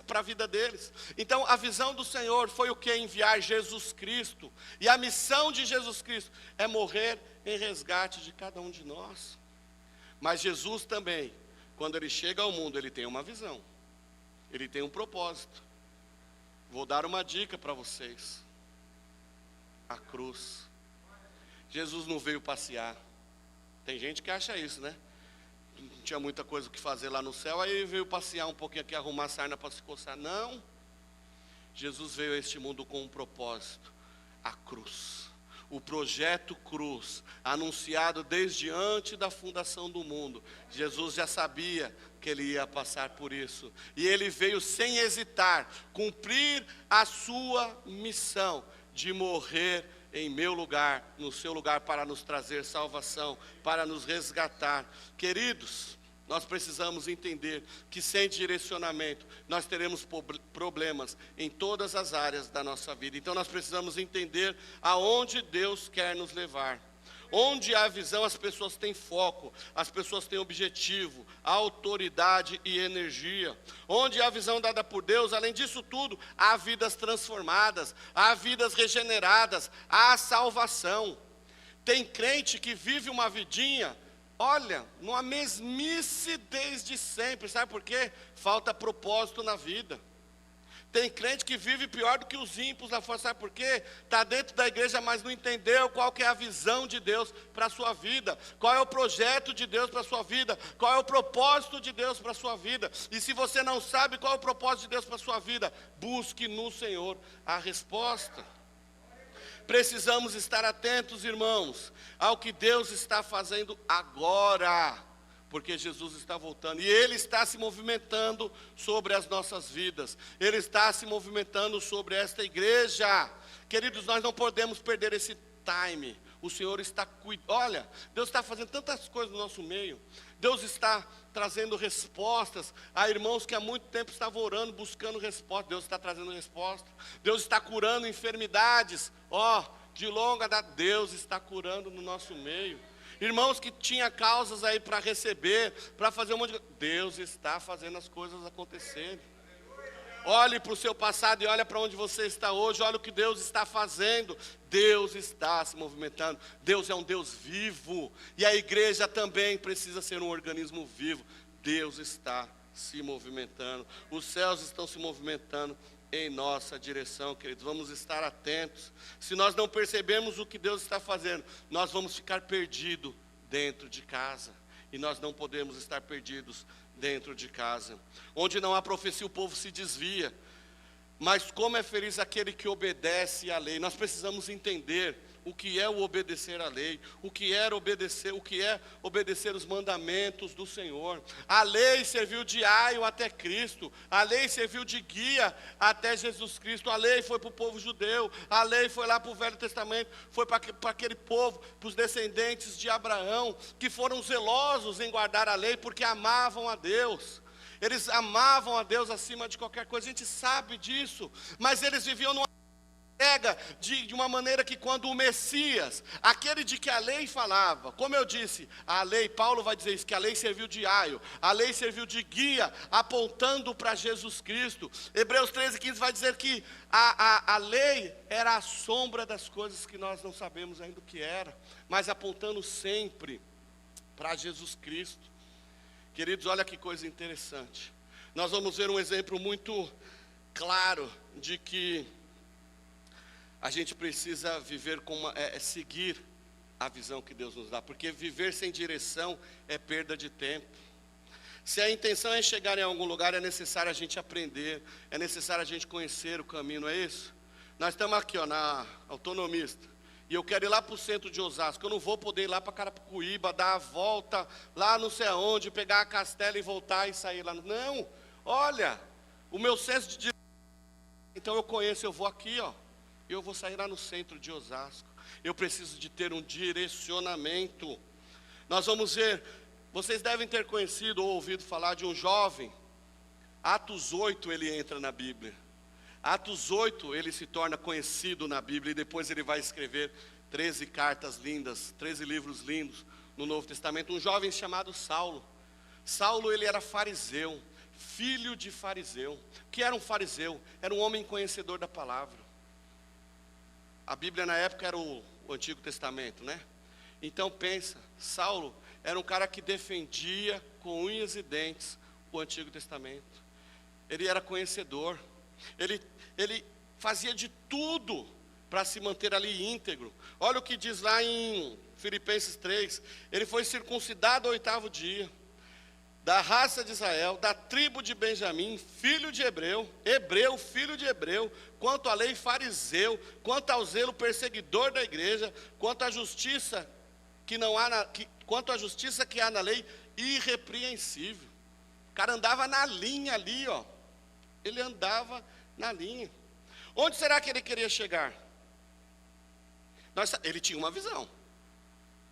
para a vida deles. Então, a visão do Senhor foi o que? Enviar Jesus Cristo. E a missão de Jesus Cristo é morrer em resgate de cada um de nós. Mas Jesus também, quando ele chega ao mundo, ele tem uma visão. Ele tem um propósito. Vou dar uma dica para vocês. A cruz. Jesus não veio passear. Tem gente que acha isso, né? Não tinha muita coisa o que fazer lá no céu, aí veio passear um pouquinho aqui, arrumar a sarna para se coçar. Não. Jesus veio a este mundo com um propósito. A cruz. O projeto cruz, anunciado desde antes da fundação do mundo. Jesus já sabia que ele ia passar por isso. E ele veio sem hesitar, cumprir a sua missão de morrer em meu lugar, no seu lugar, para nos trazer salvação, para nos resgatar. Queridos, nós precisamos entender que sem direcionamento, nós teremos problemas em todas as áreas da nossa vida. Então nós precisamos entender aonde Deus quer nos levar. Onde há visão, as pessoas têm foco, as pessoas têm objetivo, autoridade e energia. Onde há visão dada por Deus, além disso tudo, há vidas transformadas, há vidas regeneradas, há salvação. Tem crente que vive uma vidinha, olha, numa mesmice desde sempre, sabe por quê? Falta propósito na vida. Tem crente que vive pior do que os ímpios lá fora, sabe por quê? Está dentro da igreja, mas não entendeu qual que é a visão de Deus para a sua vida. Qual é o projeto de Deus para a sua vida. Qual é o propósito de Deus para a sua vida. E se você não sabe qual é o propósito de Deus para a sua vida, busque no Senhor a resposta. Precisamos estar atentos, irmãos, ao que Deus está fazendo agora. Porque Jesus está voltando e Ele está se movimentando sobre as nossas vidas. Ele está se movimentando sobre esta igreja. Queridos, nós não podemos perder esse time. O Senhor está cuidando. Olha, Deus está fazendo tantas coisas no nosso meio. Deus está trazendo respostas a irmãos que há muito tempo estavam orando, buscando resposta. Deus está trazendo resposta. Deus está curando enfermidades. De longa data, Deus está curando no nosso meio. Irmãos que tinham causas aí para receber, para fazer um monte de coisa. Deus está fazendo as coisas acontecerem. Olhe para o seu passado e olha para onde você está hoje. Olha o que Deus está fazendo. Deus está se movimentando. Deus é um Deus vivo. E a igreja também precisa ser um organismo vivo. Deus está se movimentando. Os céus estão se movimentando em nossa direção, queridos. Vamos estar atentos. Se nós não percebermos o que Deus está fazendo, nós vamos ficar perdidos dentro de casa. E nós não podemos estar perdidos dentro de casa. Onde não há profecia, o povo se desvia. Mas como é feliz aquele que obedece à lei. Nós precisamos entender o que é o obedecer à lei, o que é obedecer os mandamentos do Senhor. A lei serviu de aio até Cristo, a lei serviu de guia até Jesus Cristo. A lei foi para o povo judeu, a lei foi lá para o Velho Testamento, foi para aquele povo, para os descendentes de Abraão, que foram zelosos em guardar a lei, porque amavam a Deus. Eles amavam a Deus acima de qualquer coisa, a gente sabe disso, mas eles viviam numa de uma maneira que quando o Messias, aquele de que a lei falava, como eu disse, a lei, Paulo vai dizer isso, que a lei serviu de aio, a lei serviu de guia, apontando para Jesus Cristo. Hebreus 13:15 vai dizer que a lei era a sombra das coisas que nós não sabemos ainda o que era, mas apontando sempre para Jesus Cristo. Queridos, olha que coisa interessante. Nós vamos ver um exemplo muito claro de que a gente precisa viver seguir a visão que Deus nos dá, porque viver sem direção é perda de tempo. Se a intenção é chegar em algum lugar, é necessário a gente aprender, é necessário a gente conhecer o caminho, não é isso? Nós estamos aqui na Autonomista, e eu quero ir lá para o centro de Osasco. Eu não vou poder ir lá para Carapicuíba, dar a volta lá não sei aonde, pegar a Castela e voltar e sair lá. Não, olha, o meu senso de direção, então eu conheço, eu vou aqui, ó, e eu vou sair lá no centro de Osasco. Eu preciso de ter um direcionamento. Nós vamos ver, vocês devem ter conhecido ou ouvido falar de um jovem. Atos 8 ele entra na Bíblia. Atos 8 ele se torna conhecido na Bíblia e depois ele vai escrever 13 cartas lindas, 13 livros lindos no Novo Testamento. Um jovem chamado Saulo. Saulo ele era fariseu, filho de fariseu. O que era um fariseu? Era um homem conhecedor da palavra. A Bíblia na época era o Antigo Testamento, né? Então pensa, Saulo era um cara que defendia com unhas e dentes o Antigo Testamento. Ele era conhecedor, ele fazia de tudo para se manter ali íntegro. Olha o que diz lá em Filipenses 3, ele foi circuncidado ao 8º dia, da raça de Israel, da tribo de Benjamim, filho de Hebreu, filho de Hebreu, quanto à lei fariseu, quanto ao zelo perseguidor da igreja, quanto à justiça que há na lei, irrepreensível. O cara andava na linha ali, ó. Ele andava na linha. Onde será que ele queria chegar? Ele tinha uma visão.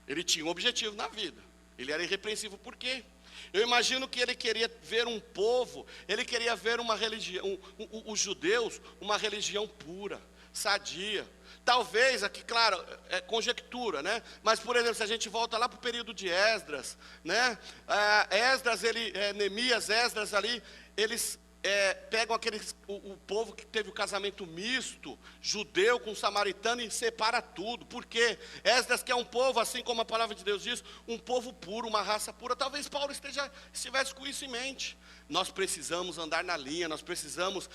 Ele tinha um objetivo na vida. Ele era irrepreensível. Por quê? Eu imagino que ele queria ver um povo, ele queria ver uma religião, os judeus, uma religião pura, sadia. Talvez, aqui, claro, é conjectura, né? Mas, por exemplo, se a gente volta lá para o período de Esdras, né? Neemias, Esdras ali, eles pegam o povo que teve o casamento misto, judeu com samaritano, e separa tudo. Por quê? Esdras, que é um povo, assim como a palavra de Deus diz, um povo puro, uma raça pura. Talvez Paulo estivesse com isso em mente. Nós precisamos andar na linha, nós precisamos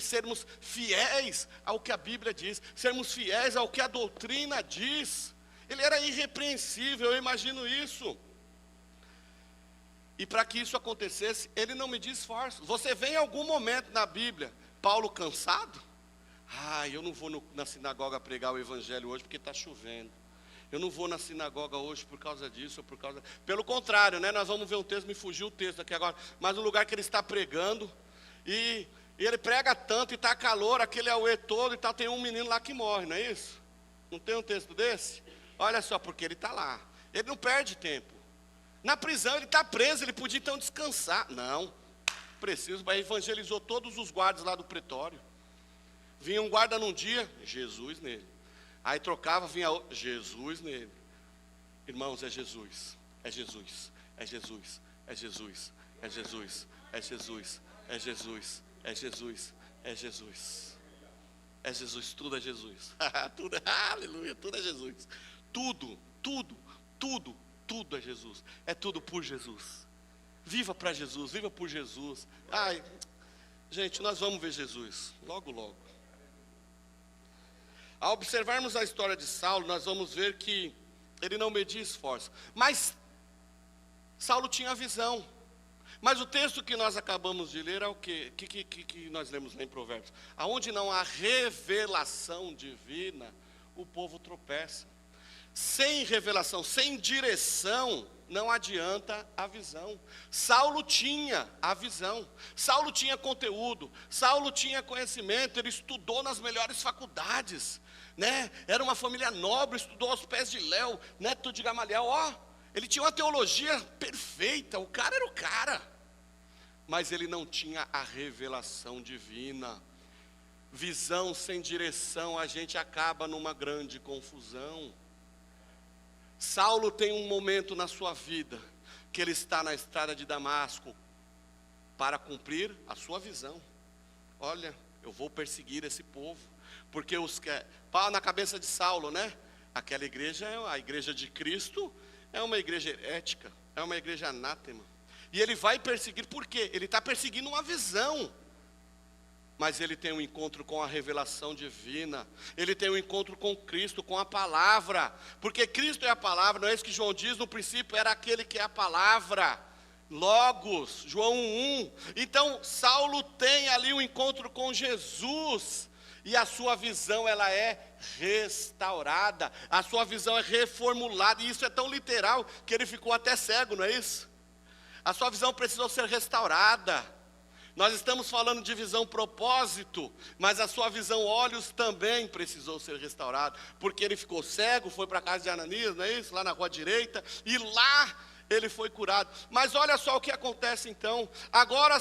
sermos fiéis ao que a Bíblia diz, sermos fiéis ao que a doutrina diz. Ele era irrepreensível, eu imagino isso. E para que isso acontecesse, ele não media esforços. Você vê em algum momento na Bíblia, Paulo cansado? Eu não vou na sinagoga pregar o evangelho hoje porque está chovendo. Eu não vou na sinagoga hoje por causa disso ou por causa... Pelo contrário, né? Nós vamos ver um texto, me fugiu o texto aqui agora. Mas no lugar que ele está pregando, e ele prega tanto e está calor, aquele auê todo e tal, tem um menino lá que morre, não é isso? Não tem um texto desse? Olha só, porque ele está lá. Ele não perde tempo. Na prisão ele está preso, ele podia então descansar. Não, preciso, mas evangelizou todos os guardas lá do pretório. Vinha um guarda num dia, Jesus nele. Aí trocava, vinha outro, Jesus nele. Irmãos, é Jesus, é Jesus, é Jesus, é Jesus, é Jesus, é Jesus, é Jesus, é Jesus, é Jesus. É Jesus, tudo é Jesus. Tudo, aleluia, tudo é Jesus. Tudo é Jesus, é tudo por Jesus. Viva para Jesus, viva por Jesus. Gente, nós vamos ver Jesus, logo, logo. Ao observarmos a história de Saulo, nós vamos ver que ele não media esforço. Mas Saulo tinha visão. Mas o texto que nós acabamos de ler é o quê? Que nós lemos lá em Provérbios. Aonde não há revelação divina, o povo tropeça. Sem revelação, sem direção, não adianta a visão. Saulo tinha a visão, Saulo tinha conteúdo, Saulo tinha conhecimento, ele estudou nas melhores faculdades, né? Era uma família nobre, estudou aos pés de Léo, neto de Gamaliel, ele tinha uma teologia perfeita, o cara era o cara, mas ele não tinha a revelação divina. Visão sem direção, a gente acaba numa grande confusão. Saulo tem um momento na sua vida que ele está na estrada de Damasco para cumprir a sua visão. Olha, eu vou perseguir esse povo, porque pau na cabeça de Saulo, né? Aquela igreja, a igreja de Cristo, é uma igreja herética, é uma igreja anátema. E ele vai perseguir, por quê? Ele está perseguindo uma visão. Mas ele tem um encontro com a revelação divina. Ele tem um encontro com Cristo, com a palavra. Porque Cristo é a palavra, não é isso que João diz? No princípio era aquele que é a palavra. Logos, João 1. Então Saulo tem ali um encontro com Jesus. e a sua visão ela é restaurada, a sua visão é reformulada, e isso é tão literal que ele ficou até cego, não é isso? A sua visão precisou ser restaurada. Nós estamos falando de visão propósito, mas a sua visão olhos também precisou ser restaurada, porque ele ficou cego, foi para a casa de Ananias, não é isso? Lá na rua direita, e lá ele foi curado. Mas olha só o que acontece então. Agora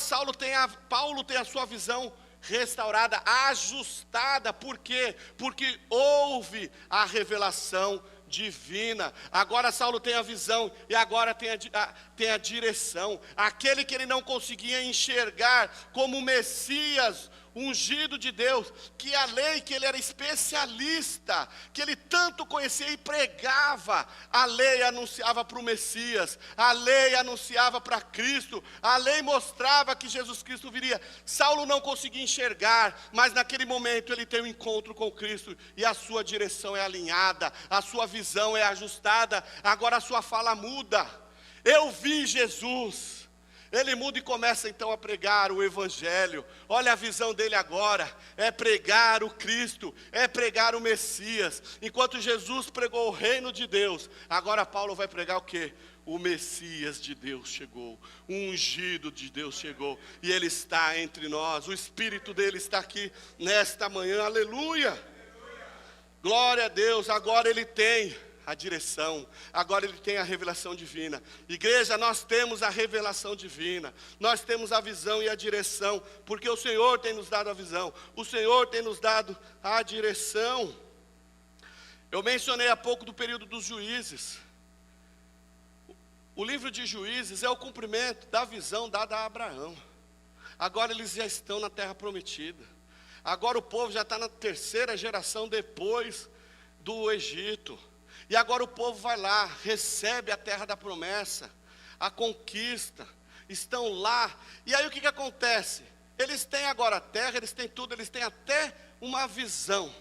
Paulo tem a sua visão restaurada, ajustada. Por quê? Porque houve a revelação divina. Agora Saulo tem a visão e agora tem a direção. Aquele que ele não conseguia enxergar como Messias, ungido de Deus, que a lei, que ele era especialista, que ele tanto conhecia e pregava, a lei anunciava para o Messias, a lei anunciava para Cristo, a lei mostrava que Jesus Cristo viria. Saulo não conseguia enxergar, mas naquele momento ele tem um encontro com Cristo, e a sua direção é alinhada, a sua visão é ajustada, agora a sua fala muda. Eu vi Jesus. Ele muda e começa então a pregar o Evangelho. Olha a visão dele agora, é pregar o Cristo, é pregar o Messias. Enquanto Jesus pregou o reino de Deus, agora Paulo vai pregar o quê? O Messias de Deus chegou, o ungido de Deus chegou, e ele está entre nós, o Espírito dele está aqui nesta manhã, aleluia. Glória a Deus, agora ele tem a direção, agora ele tem a revelação divina. Igreja, nós temos a revelação divina, nós temos a visão e a direção, porque o Senhor tem nos dado a visão, o Senhor tem nos dado a direção. Eu mencionei há pouco do período dos juízes. O livro de Juízes é o cumprimento da visão dada a Abraão. Agora eles já estão na terra prometida, agora o povo já está na terceira geração depois do Egito. E agora o povo vai lá, recebe a terra da promessa, a conquista, estão lá. E aí o que acontece? Eles têm agora a terra, eles têm tudo, eles têm até uma visão,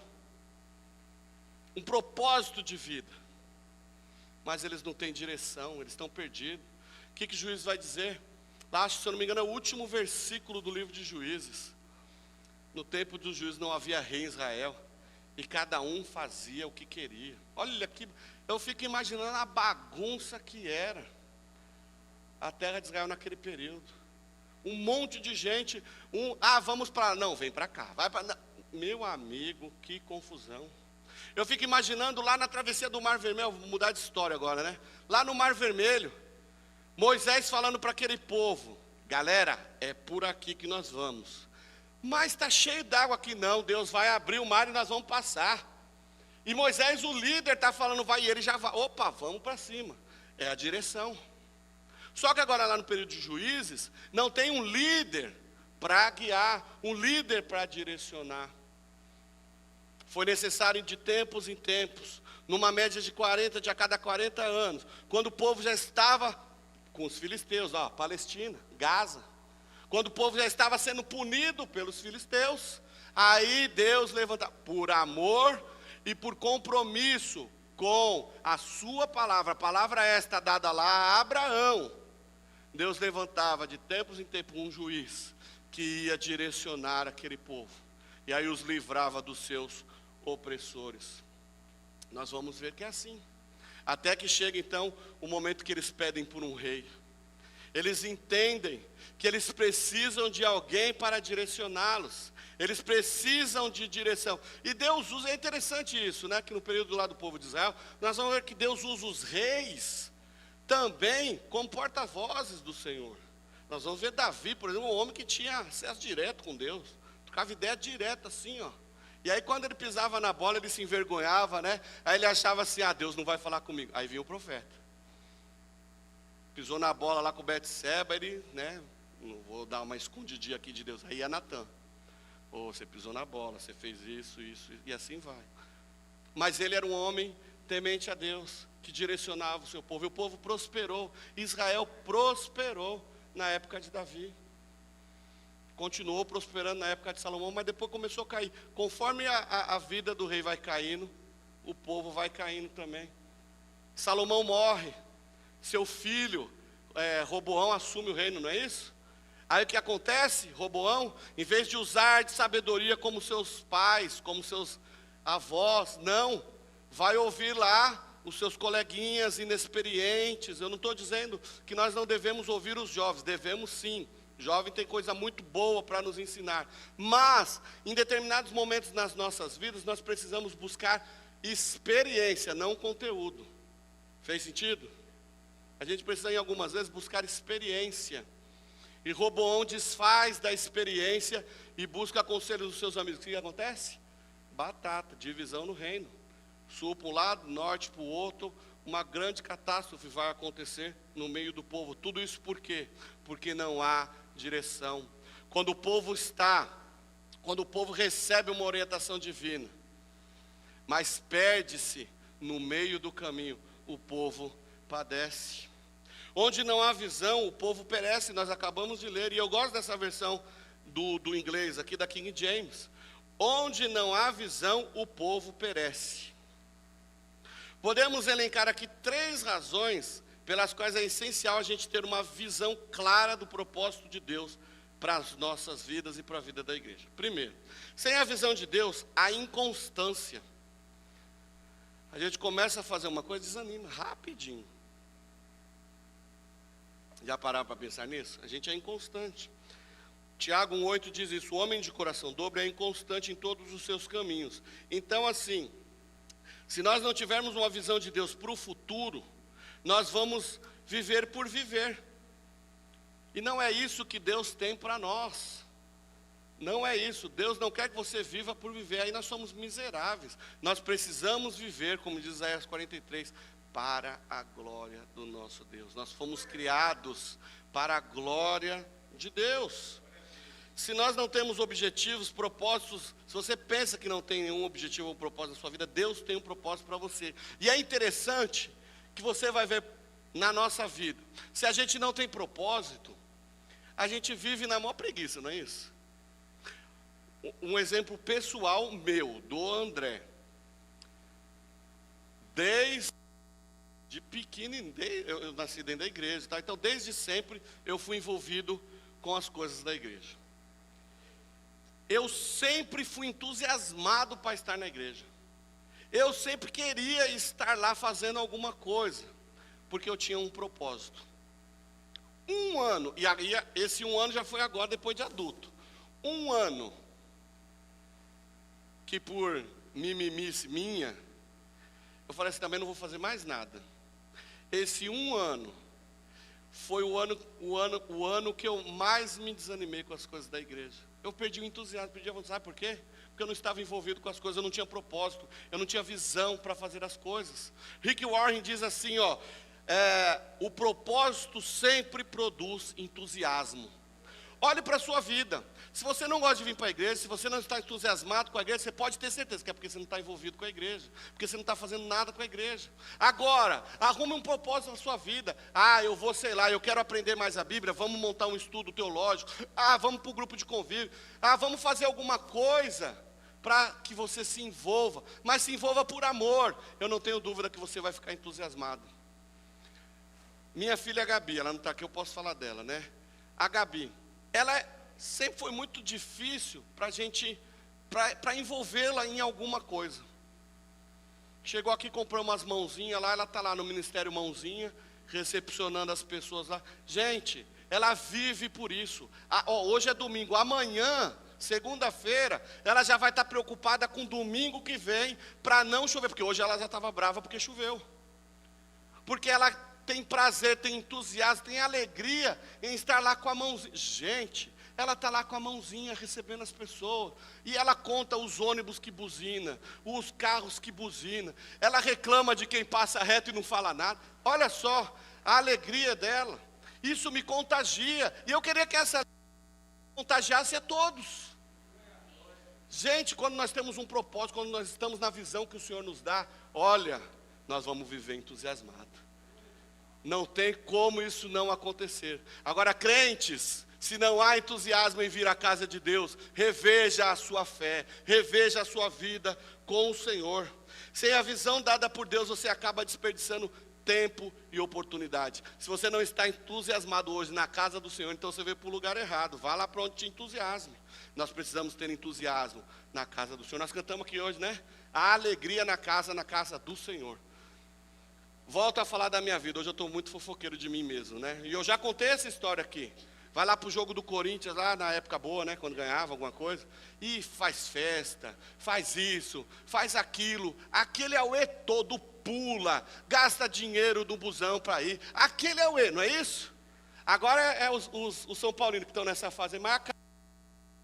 um propósito de vida. Mas eles não têm direção, eles estão perdidos. O que Juízes vai dizer? Lá, acho, se eu não me engano, é o último versículo do livro de Juízes. No tempo dos juízes não havia rei em Israel, e cada um fazia o que queria. Olha aqui, eu fico imaginando a bagunça que era a terra de Israel naquele período. Um monte de gente, vamos para, não, vem para cá, vai para, meu amigo, que confusão. Eu fico imaginando lá na travessia do Mar Vermelho, vou mudar de história agora, né? Lá no Mar Vermelho, Moisés falando para aquele povo, galera, é por aqui que nós vamos. Mas está cheio d'água aqui, não, Deus vai abrir o mar e nós vamos passar. E Moisés, o líder, está falando, vai, e ele já vai, opa, vamos para cima. É a direção. Só que agora lá no período de Juízes, não tem um líder para guiar, um líder para direcionar. Foi necessário de tempos em tempos, numa média de a cada 40 anos, quando o povo já estava com os filisteus, Palestina, Gaza. Quando o povo já estava sendo punido pelos filisteus, aí Deus levanta, por amor e por compromisso com a sua palavra, a palavra esta dada lá a Abraão, Deus levantava de tempos em tempos um juiz que ia direcionar aquele povo, e aí os livrava dos seus opressores. Nós vamos ver que é assim, até que chega então o momento que eles pedem por um rei. Eles entendem que eles precisam de alguém para direcioná-los. Eles precisam de direção. E Deus usa, é interessante isso, né? Que no período lá do povo de Israel, nós vamos ver que Deus usa os reis também como porta-vozes do Senhor. Nós vamos ver Davi, por exemplo, um homem que tinha acesso direto com Deus. Trocava ideia direta assim, ó. E aí quando ele pisava na bola, ele se envergonhava, né? Aí ele achava assim, Deus não vai falar comigo. Aí vinha o profeta. Pisou na bola lá com o Betseba, ele, né, não vou dar uma escondidinha aqui de Deus. Aí ia Natan, você pisou na bola, você fez isso, e assim vai. Mas ele era um homem temente a Deus, que direcionava o seu povo, e o povo prosperou. Israel prosperou na época de Davi, continuou prosperando na época de Salomão, mas depois começou a cair. Conforme a vida do rei vai caindo, o povo vai caindo também. Salomão morre, seu filho Roboão assume o reino, não é isso? Aí o que acontece? Roboão, em vez de usar de sabedoria como seus pais, como seus avós, não, vai ouvir lá os seus coleguinhas inexperientes. Eu não estou dizendo que nós não devemos ouvir os jovens, devemos sim. Jovem tem coisa muito boa para nos ensinar. Mas, em determinados momentos nas nossas vidas, nós precisamos buscar experiência, não conteúdo. Fez sentido? A gente precisa, em algumas vezes, buscar experiência. E Roboão desfaz da experiência e busca conselho dos seus amigos. O que acontece? Batata, divisão no reino. Sul para um lado, norte para o outro. Uma grande catástrofe vai acontecer no meio do povo. Tudo isso por quê? Porque não há direção. Quando o povo recebe uma orientação divina, mas perde-se no meio do caminho, o povo padece. Onde não há visão, o povo perece. Nós acabamos de ler, e eu gosto dessa versão do inglês aqui, da King James. Onde não há visão, o povo perece. Podemos elencar aqui 3 razões pelas quais é essencial a gente ter uma visão clara do propósito de Deus para as nossas vidas e para a vida da igreja. Primeiro, sem a visão de Deus, há inconstância. A gente começa a fazer uma coisa e desanima rapidinho. Já pararam para pensar nisso? A gente é inconstante. Tiago 1,8 diz isso: o homem de coração dobre é inconstante em todos os seus caminhos. Então, assim, se nós não tivermos uma visão de Deus para o futuro, nós vamos viver por viver. E não é isso que Deus tem para nós. Não é isso. Deus não quer que você viva por viver. Aí nós somos miseráveis. Nós precisamos viver, como diz Isaías 43, para a glória do nosso Deus. Nós fomos criados para a glória de Deus. Se nós não temos objetivos, propósitos, se você pensa que não tem nenhum objetivo ou propósito na sua vida, Deus tem um propósito para você. E é interessante que você vai ver na nossa vida, se a gente não tem propósito, a gente vive na maior preguiça, não é isso? Um exemplo pessoal meu, do André. Desde pequeno, eu nasci dentro da igreja, tá? Então desde sempre eu fui envolvido com as coisas da igreja. Eu sempre fui entusiasmado para estar na igreja. Eu sempre queria estar lá fazendo alguma coisa, porque eu tinha um propósito. Um ano, e aí esse 1 ano já foi agora, depois de adulto. 1 ano, que por mimimice minha, eu falei assim, também não vou fazer mais nada. Esse 1 ano, foi o ano que eu mais me desanimei com as coisas da igreja. Eu perdi o entusiasmo, perdi a vontade. Sabe por quê? Porque eu não estava envolvido com as coisas, eu não tinha propósito, eu não tinha visão para fazer as coisas. Rick Warren diz assim, ó, o propósito sempre produz entusiasmo. Olhe para a sua vida. Se você não gosta de vir para a igreja, se você não está entusiasmado com a igreja, você pode ter certeza que é porque você não está envolvido com a igreja, porque você não está fazendo nada com a igreja. Agora, arrume um propósito na sua vida. Eu vou, sei lá, eu quero aprender mais a Bíblia, vamos montar um estudo teológico. Vamos para o grupo de convívio. Vamos fazer alguma coisa para que você se envolva, mas se envolva por amor. Eu não tenho dúvida que você vai ficar entusiasmado. Minha filha Gabi, ela não está aqui, eu posso falar dela, né? A Gabi, ela sempre foi muito difícil para a gente, para envolvê-la em alguma coisa. Chegou aqui, comprou umas mãozinhas lá, ela está lá no Ministério Mãozinha, recepcionando as pessoas lá. Gente, ela vive por isso. Hoje é domingo, amanhã, segunda-feira, ela já vai estar preocupada com domingo que vem, para não chover, porque hoje ela já estava brava porque choveu. Porque ela tem prazer, tem entusiasmo, tem alegria em estar lá com a mãozinha. Gente, ela está lá com a mãozinha recebendo as pessoas. E ela conta os ônibus que buzina, os carros que buzina. Ela reclama de quem passa reto e não fala nada. Olha só a alegria dela. Isso me contagia. E eu queria que essa contagiasse a todos. Gente, quando nós temos um propósito, quando nós estamos na visão que o Senhor nos dá, olha, nós vamos viver entusiasmados. Não tem como isso não acontecer. Agora, crentes, se não há entusiasmo em vir à casa de Deus, reveja a sua fé, reveja a sua vida com o Senhor. Sem a visão dada por Deus, você acaba desperdiçando tempo e oportunidade. Se você não está entusiasmado hoje na casa do Senhor, então você veio para o lugar errado. Vá lá para onde te entusiasme. Nós precisamos ter entusiasmo na casa do Senhor. Nós cantamos aqui hoje, né? A alegria na casa do Senhor. Volto a falar da minha vida. Hoje eu estou muito fofoqueiro de mim mesmo, né? E eu já contei essa história aqui. Vai lá para o jogo do Corinthians, lá na época boa, né? Quando ganhava alguma coisa. E faz festa, faz isso, faz aquilo. Aquele auê todo, pula, gasta dinheiro do busão para ir. Aquele auê, não é isso? Agora é os São Paulinos que estão nessa fase, mas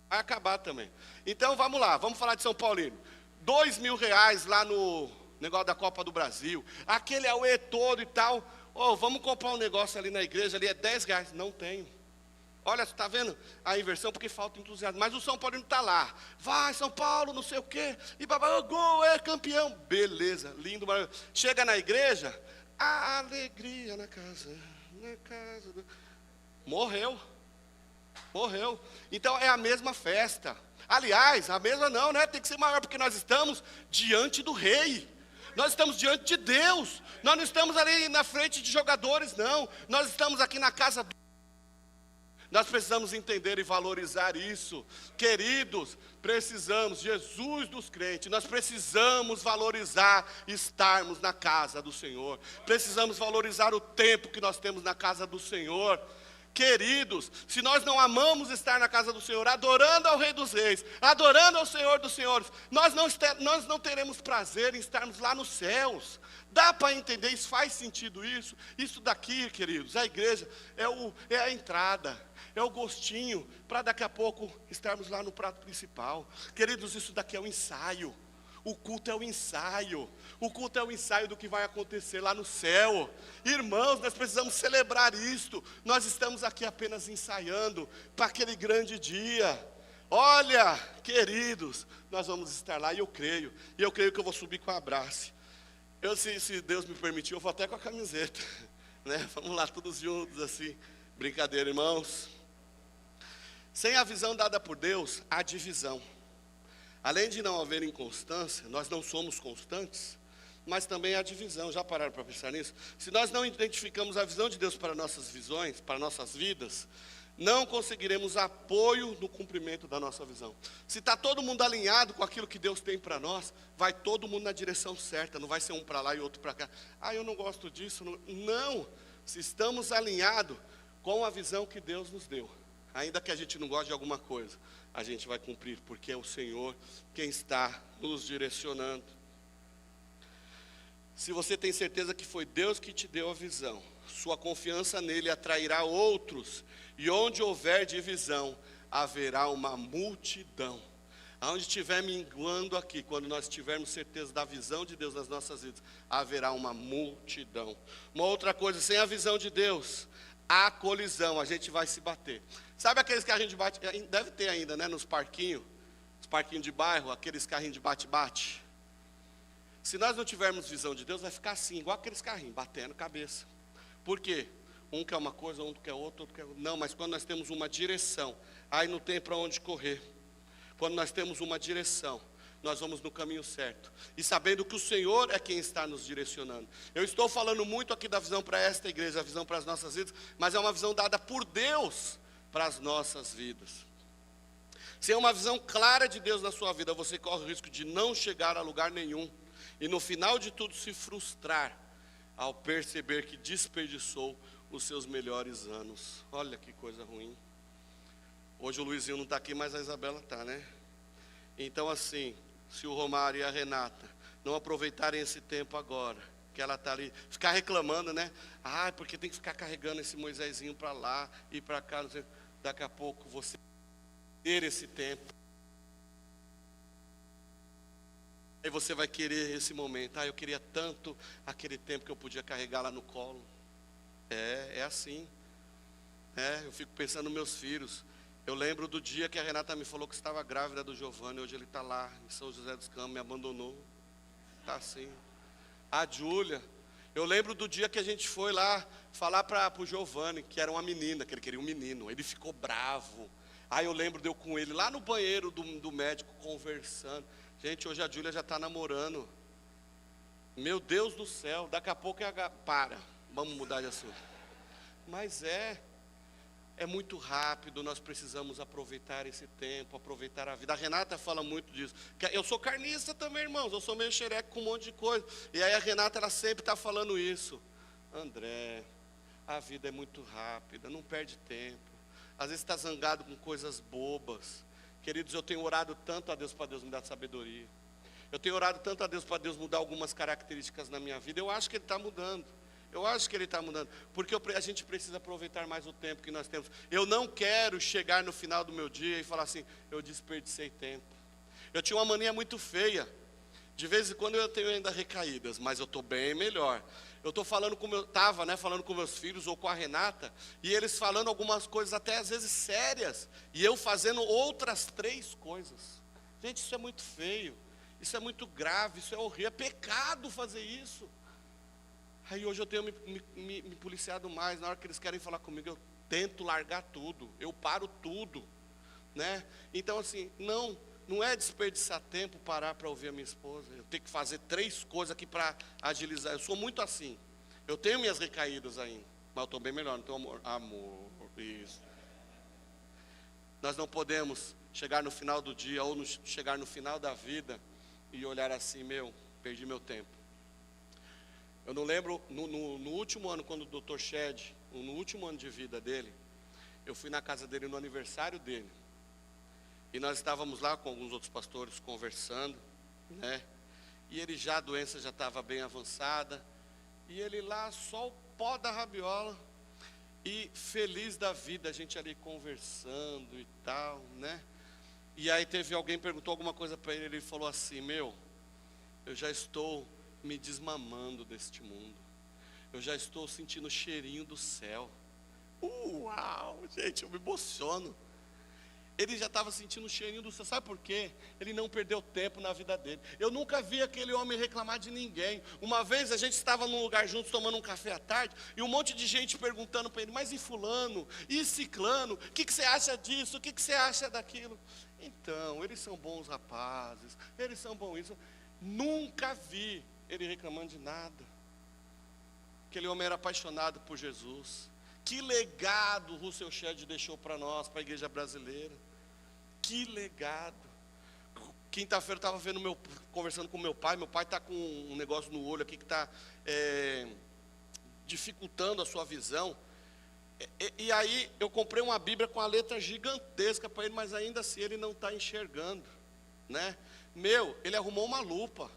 vai acabar também. Então vamos lá, vamos falar de São Paulino. R$2.000 lá no negócio da Copa do Brasil. Aquele auê todo e tal. Oh, vamos comprar um negócio ali na igreja, ali é R$10. Não tenho. Olha, você está vendo a inversão porque falta entusiasmo. Mas o São Paulino está lá. Vai, São Paulo, não sei o quê. E babá, gol, é campeão. Beleza, lindo, maravilhoso. Chega na igreja, a alegria na casa do... Morreu. Então é a mesma festa. Aliás, a mesma não, né? Tem que ser maior, porque nós estamos diante do rei. Nós estamos diante de Deus. Nós não estamos ali na frente de jogadores, não. Nós estamos aqui na casa do... Nós precisamos entender e valorizar isso. Queridos, precisamos, Jesus dos crentes, nós precisamos valorizar estarmos na casa do Senhor. Precisamos valorizar o tempo que nós temos na casa do Senhor. Queridos, se nós não amamos estar na casa do Senhor, adorando ao Rei dos Reis, adorando ao Senhor dos Senhores, nós não teremos prazer em estarmos lá nos céus. Dá para entender isso? Faz sentido isso? Isso daqui, queridos, a igreja é a entrada, é o gostinho, para daqui a pouco estarmos lá no prato principal. Queridos, isso daqui é um ensaio. O culto é o ensaio. O culto é o ensaio do que vai acontecer lá no céu. Irmãos, nós precisamos celebrar isto. Nós estamos aqui apenas ensaiando para aquele grande dia. Olha, queridos, nós vamos estar lá e eu creio. E eu creio que eu vou subir com a abraço. Se Deus me permitir, eu vou até com a camiseta. Né? Vamos lá, todos juntos assim. Brincadeira, irmãos. Sem a visão dada por Deus, há divisão. Além de não haver inconstância, nós não somos constantes, mas também há divisão. Já pararam para pensar nisso? Se nós não identificamos a visão de Deus para nossas visões, para nossas vidas, não conseguiremos apoio no cumprimento da nossa visão. Se está todo mundo alinhado com aquilo que Deus tem para nós, vai todo mundo na direção certa, não vai ser um para lá e outro para cá. Ah, eu não gosto disso. Não, se estamos alinhados com a visão que Deus nos deu, ainda que a gente não goste de alguma coisa, a gente vai cumprir, porque é o Senhor quem está nos direcionando. Se você tem certeza que foi Deus que te deu a visão, sua confiança nele atrairá outros, e onde houver divisão, haverá uma multidão. Aonde estiver minguando aqui, quando nós tivermos certeza da visão de Deus nas nossas vidas, haverá uma multidão. Uma outra coisa, sem a visão de Deus, há colisão, a gente vai se bater. Sabe aqueles carrinhos de bate, deve ter ainda, né, nos parquinhos, os parquinhos de bairro, aqueles carrinhos de bate-bate. Se nós não tivermos visão de Deus, vai ficar assim, igual aqueles carrinhos, batendo cabeça. Por quê? Um quer uma coisa, outro quer outra, outro quer outra. Não, mas quando nós temos uma direção, aí não tem para onde correr. Quando nós temos uma direção, nós vamos no caminho certo. E sabendo que o Senhor é quem está nos direcionando. Eu estou falando muito aqui da visão para esta igreja, a visão para as nossas vidas, mas é uma visão dada por Deus para as nossas vidas. Sem uma visão clara de Deus na sua vida, você corre o risco de não chegar a lugar nenhum. E no final de tudo se frustrar ao perceber que desperdiçou os seus melhores anos. Olha que coisa ruim. Hoje o Luizinho não está aqui, mas a Isabela está, né? Então assim, se o Romário e a Renata não aproveitarem esse tempo agora, que ela está ali, ficar reclamando, né? Ah, porque tem que ficar carregando esse Moisésinho para lá e para cá, não sei. Daqui a pouco você ter esse tempo. Aí você vai querer esse momento. Ah, eu queria tanto aquele tempo que eu podia carregar lá no colo. É assim. Eu fico pensando nos meus filhos. Eu lembro do dia que a Renata me falou que estava grávida do Giovanni. Hoje ele está lá em São José dos Campos, me abandonou. Está assim. A Júlia. Eu lembro do dia que a gente foi lá falar para o Giovanni, que era uma menina, que ele queria um menino. Ele ficou bravo. Aí eu lembro de eu com ele lá no banheiro do médico conversando. Gente, hoje a Júlia já está namorando. Meu Deus do céu, daqui a pouco para, vamos mudar de assunto. Mas é muito rápido, nós precisamos aproveitar esse tempo, aproveitar a vida. A Renata fala muito disso. Eu sou carnista também, irmãos, eu sou meio xereco com um monte de coisa. E aí a Renata, ela sempre está falando isso. André, a vida é muito rápida, não perde tempo. Às vezes está zangado com coisas bobas. Queridos, eu tenho orado tanto a Deus para Deus me dar sabedoria. Eu tenho orado tanto a Deus para Deus mudar algumas características na minha vida. Eu acho que Ele está mudando. Eu acho que Ele está mudando. Porque a gente precisa aproveitar mais o tempo que nós temos. Eu não quero chegar no final do meu dia e falar assim, eu desperdicei tempo. Eu tinha uma mania muito feia. De vez em quando eu tenho ainda recaídas, mas eu estou bem melhor. Eu estou falando falando com meus filhos ou com a Renata, e eles falando algumas coisas até às vezes sérias, e eu fazendo outras 3 coisas. Gente, isso é muito feio, isso é muito grave, isso é horrível, é pecado fazer isso. Aí hoje eu tenho me policiado mais, na hora que eles querem falar comigo, eu tento largar tudo, eu paro tudo, né? Então assim, não é desperdiçar tempo parar para ouvir a minha esposa. Eu tenho que fazer 3 coisas aqui para agilizar. Eu sou muito assim. Eu tenho minhas recaídas ainda, mas eu estou bem melhor, não tenho amor, isso. Nós não podemos chegar no final do dia ou chegar no final da vida e olhar assim, perdi meu tempo. Eu não lembro, no último ano, quando o Dr. Shed, no último ano de vida dele, eu fui na casa dele no aniversário dele. E nós estávamos lá com alguns outros pastores conversando, né? E a doença já estava bem avançada. E ele lá, só o pó da rabiola. E feliz da vida, a gente ali conversando e tal, né? E aí teve alguém que perguntou alguma coisa para ele. Ele falou assim, eu já estou me desmamando deste mundo. Eu já estou sentindo o cheirinho do céu. Uau, gente, eu me emociono. Ele já estava sentindo o cheirinho do céu. Sabe por quê? Ele não perdeu tempo na vida dele. Eu nunca vi aquele homem reclamar de ninguém. Uma vez a gente estava num lugar juntos tomando um café à tarde, e um monte de gente perguntando para ele, mas e fulano? E ciclano? O que você acha disso? O que você acha daquilo? Então, eles são bons rapazes, eles são bons isso. Nunca vi ele reclamando de nada. Aquele homem era apaixonado por Jesus. Que legado o Russell Shedd deixou para nós, para a igreja brasileira. Que legado. Quinta-feira eu estava conversando com meu pai está com um negócio no olho aqui que está dificultando a sua visão. E aí eu comprei uma Bíblia com a letra gigantesca para ele, mas ainda assim ele não está enxergando, né? Ele arrumou uma lupa.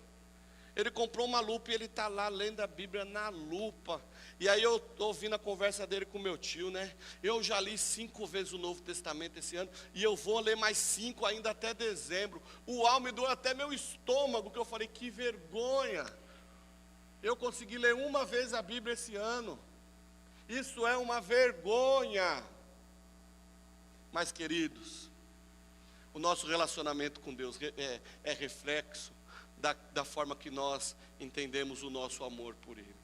Ele comprou uma lupa e ele está lá lendo a Bíblia na lupa. E aí eu estou ouvindo a conversa dele com meu tio, né? Eu já li 5 vezes o Novo Testamento esse ano, e eu vou ler mais 5 ainda até dezembro. Uau, me doeu até meu estômago, que eu falei, que vergonha. Eu consegui ler uma vez a Bíblia esse ano. Isso é uma vergonha. Mas, queridos, o nosso relacionamento com Deus é reflexo da forma que nós entendemos o nosso amor por Ele.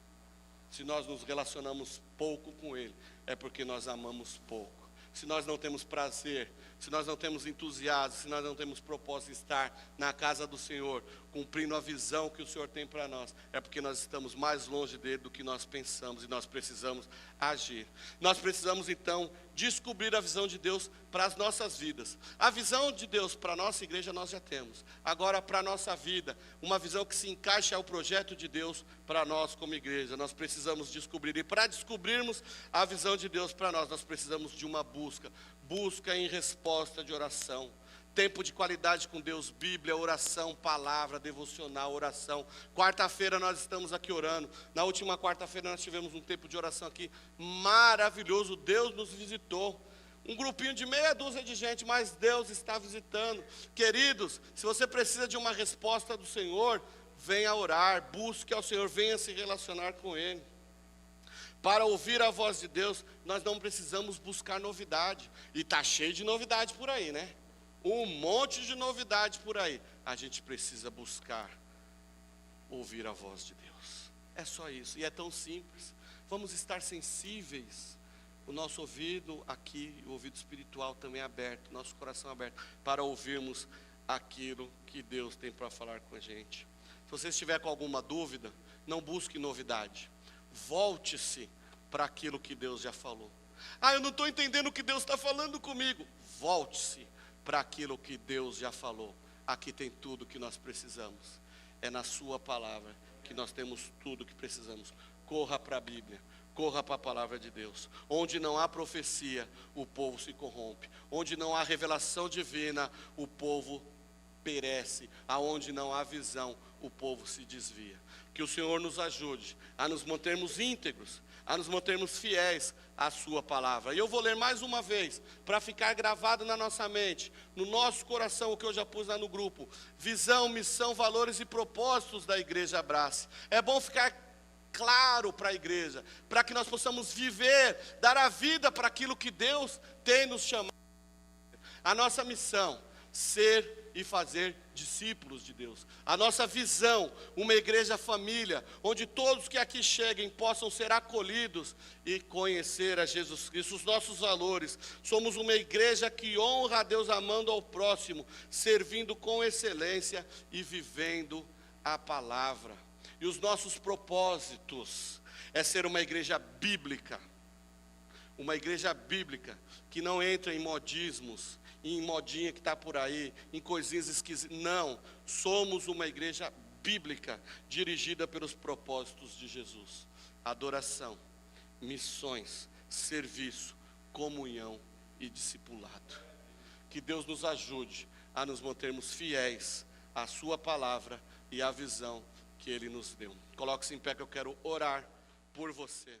Se nós nos relacionamos pouco com Ele, é porque nós amamos pouco. Se nós não temos prazer, se nós não temos entusiasmo, se nós não temos propósito de estar na casa do Senhor, cumprindo a visão que o Senhor tem para nós, é porque nós estamos mais longe dele do que nós pensamos, e nós precisamos agir. Nós precisamos então descobrir a visão de Deus para as nossas vidas. A visão de Deus para a nossa igreja nós já temos. Agora, para a nossa vida, uma visão que se encaixa ao projeto de Deus para nós como igreja, nós precisamos descobrir. E para descobrirmos a visão de Deus para nós precisamos de uma busca em resposta de oração. Tempo de qualidade com Deus, Bíblia, oração, palavra, devocional, oração. Quarta-feira nós estamos aqui orando. Na última quarta-feira nós tivemos um tempo de oração aqui maravilhoso. Deus nos visitou. Um grupinho de meia dúzia de gente, mas Deus está visitando. Queridos, se você precisa de uma resposta do Senhor, venha orar, busque ao Senhor, venha se relacionar com Ele. Para ouvir a voz de Deus, nós não precisamos buscar novidade. E está cheio de novidade por aí, né? Um monte de novidade por aí. A gente precisa buscar ouvir a voz de Deus. É só isso. E é tão simples. Vamos estar sensíveis. O nosso ouvido aqui, o ouvido espiritual também aberto, nosso coração aberto, para ouvirmos aquilo que Deus tem para falar com a gente. Se você estiver com alguma dúvida, não busque novidade. Volte-se para aquilo que Deus já falou. Eu não estou entendendo o que Deus está falando comigo. Volte-se para aquilo que Deus já falou. Aqui tem tudo o que nós precisamos. É na sua palavra que nós temos tudo o que precisamos. Corra para a Bíblia. Corra para a palavra de Deus. Onde não há profecia, o povo se corrompe. Onde não há revelação divina, o povo perece. Aonde não há visão, o povo se desvia. Que o Senhor nos ajude a nos mantermos íntegros, a nos mantermos fiéis à sua palavra. E eu vou ler mais uma vez, para ficar gravado na nossa mente, no nosso coração, o que eu já pus lá no grupo. Visão, missão, valores e propósitos da Igreja Abrace. É bom ficar claro para a igreja, para que nós possamos viver, dar a vida para aquilo que Deus tem nos chamado. A nossa missão, ser e fazer discípulos de Deus. A nossa visão, uma igreja família, onde todos que aqui cheguem possam ser acolhidos e conhecer a Jesus Cristo. Os nossos valores, somos uma igreja que honra a Deus amando ao próximo, servindo com excelência e vivendo a palavra. E os nossos propósitos é ser uma igreja bíblica. Uma igreja bíblica que não entra em modismos, em modinha que está por aí, em coisinhas esquisitas. Não, somos uma igreja bíblica, dirigida pelos propósitos de Jesus. Adoração, missões, serviço, comunhão e discipulado. Que Deus nos ajude a nos mantermos fiéis à sua palavra e à visão que Ele nos deu. Coloque-se em pé que eu quero orar por você.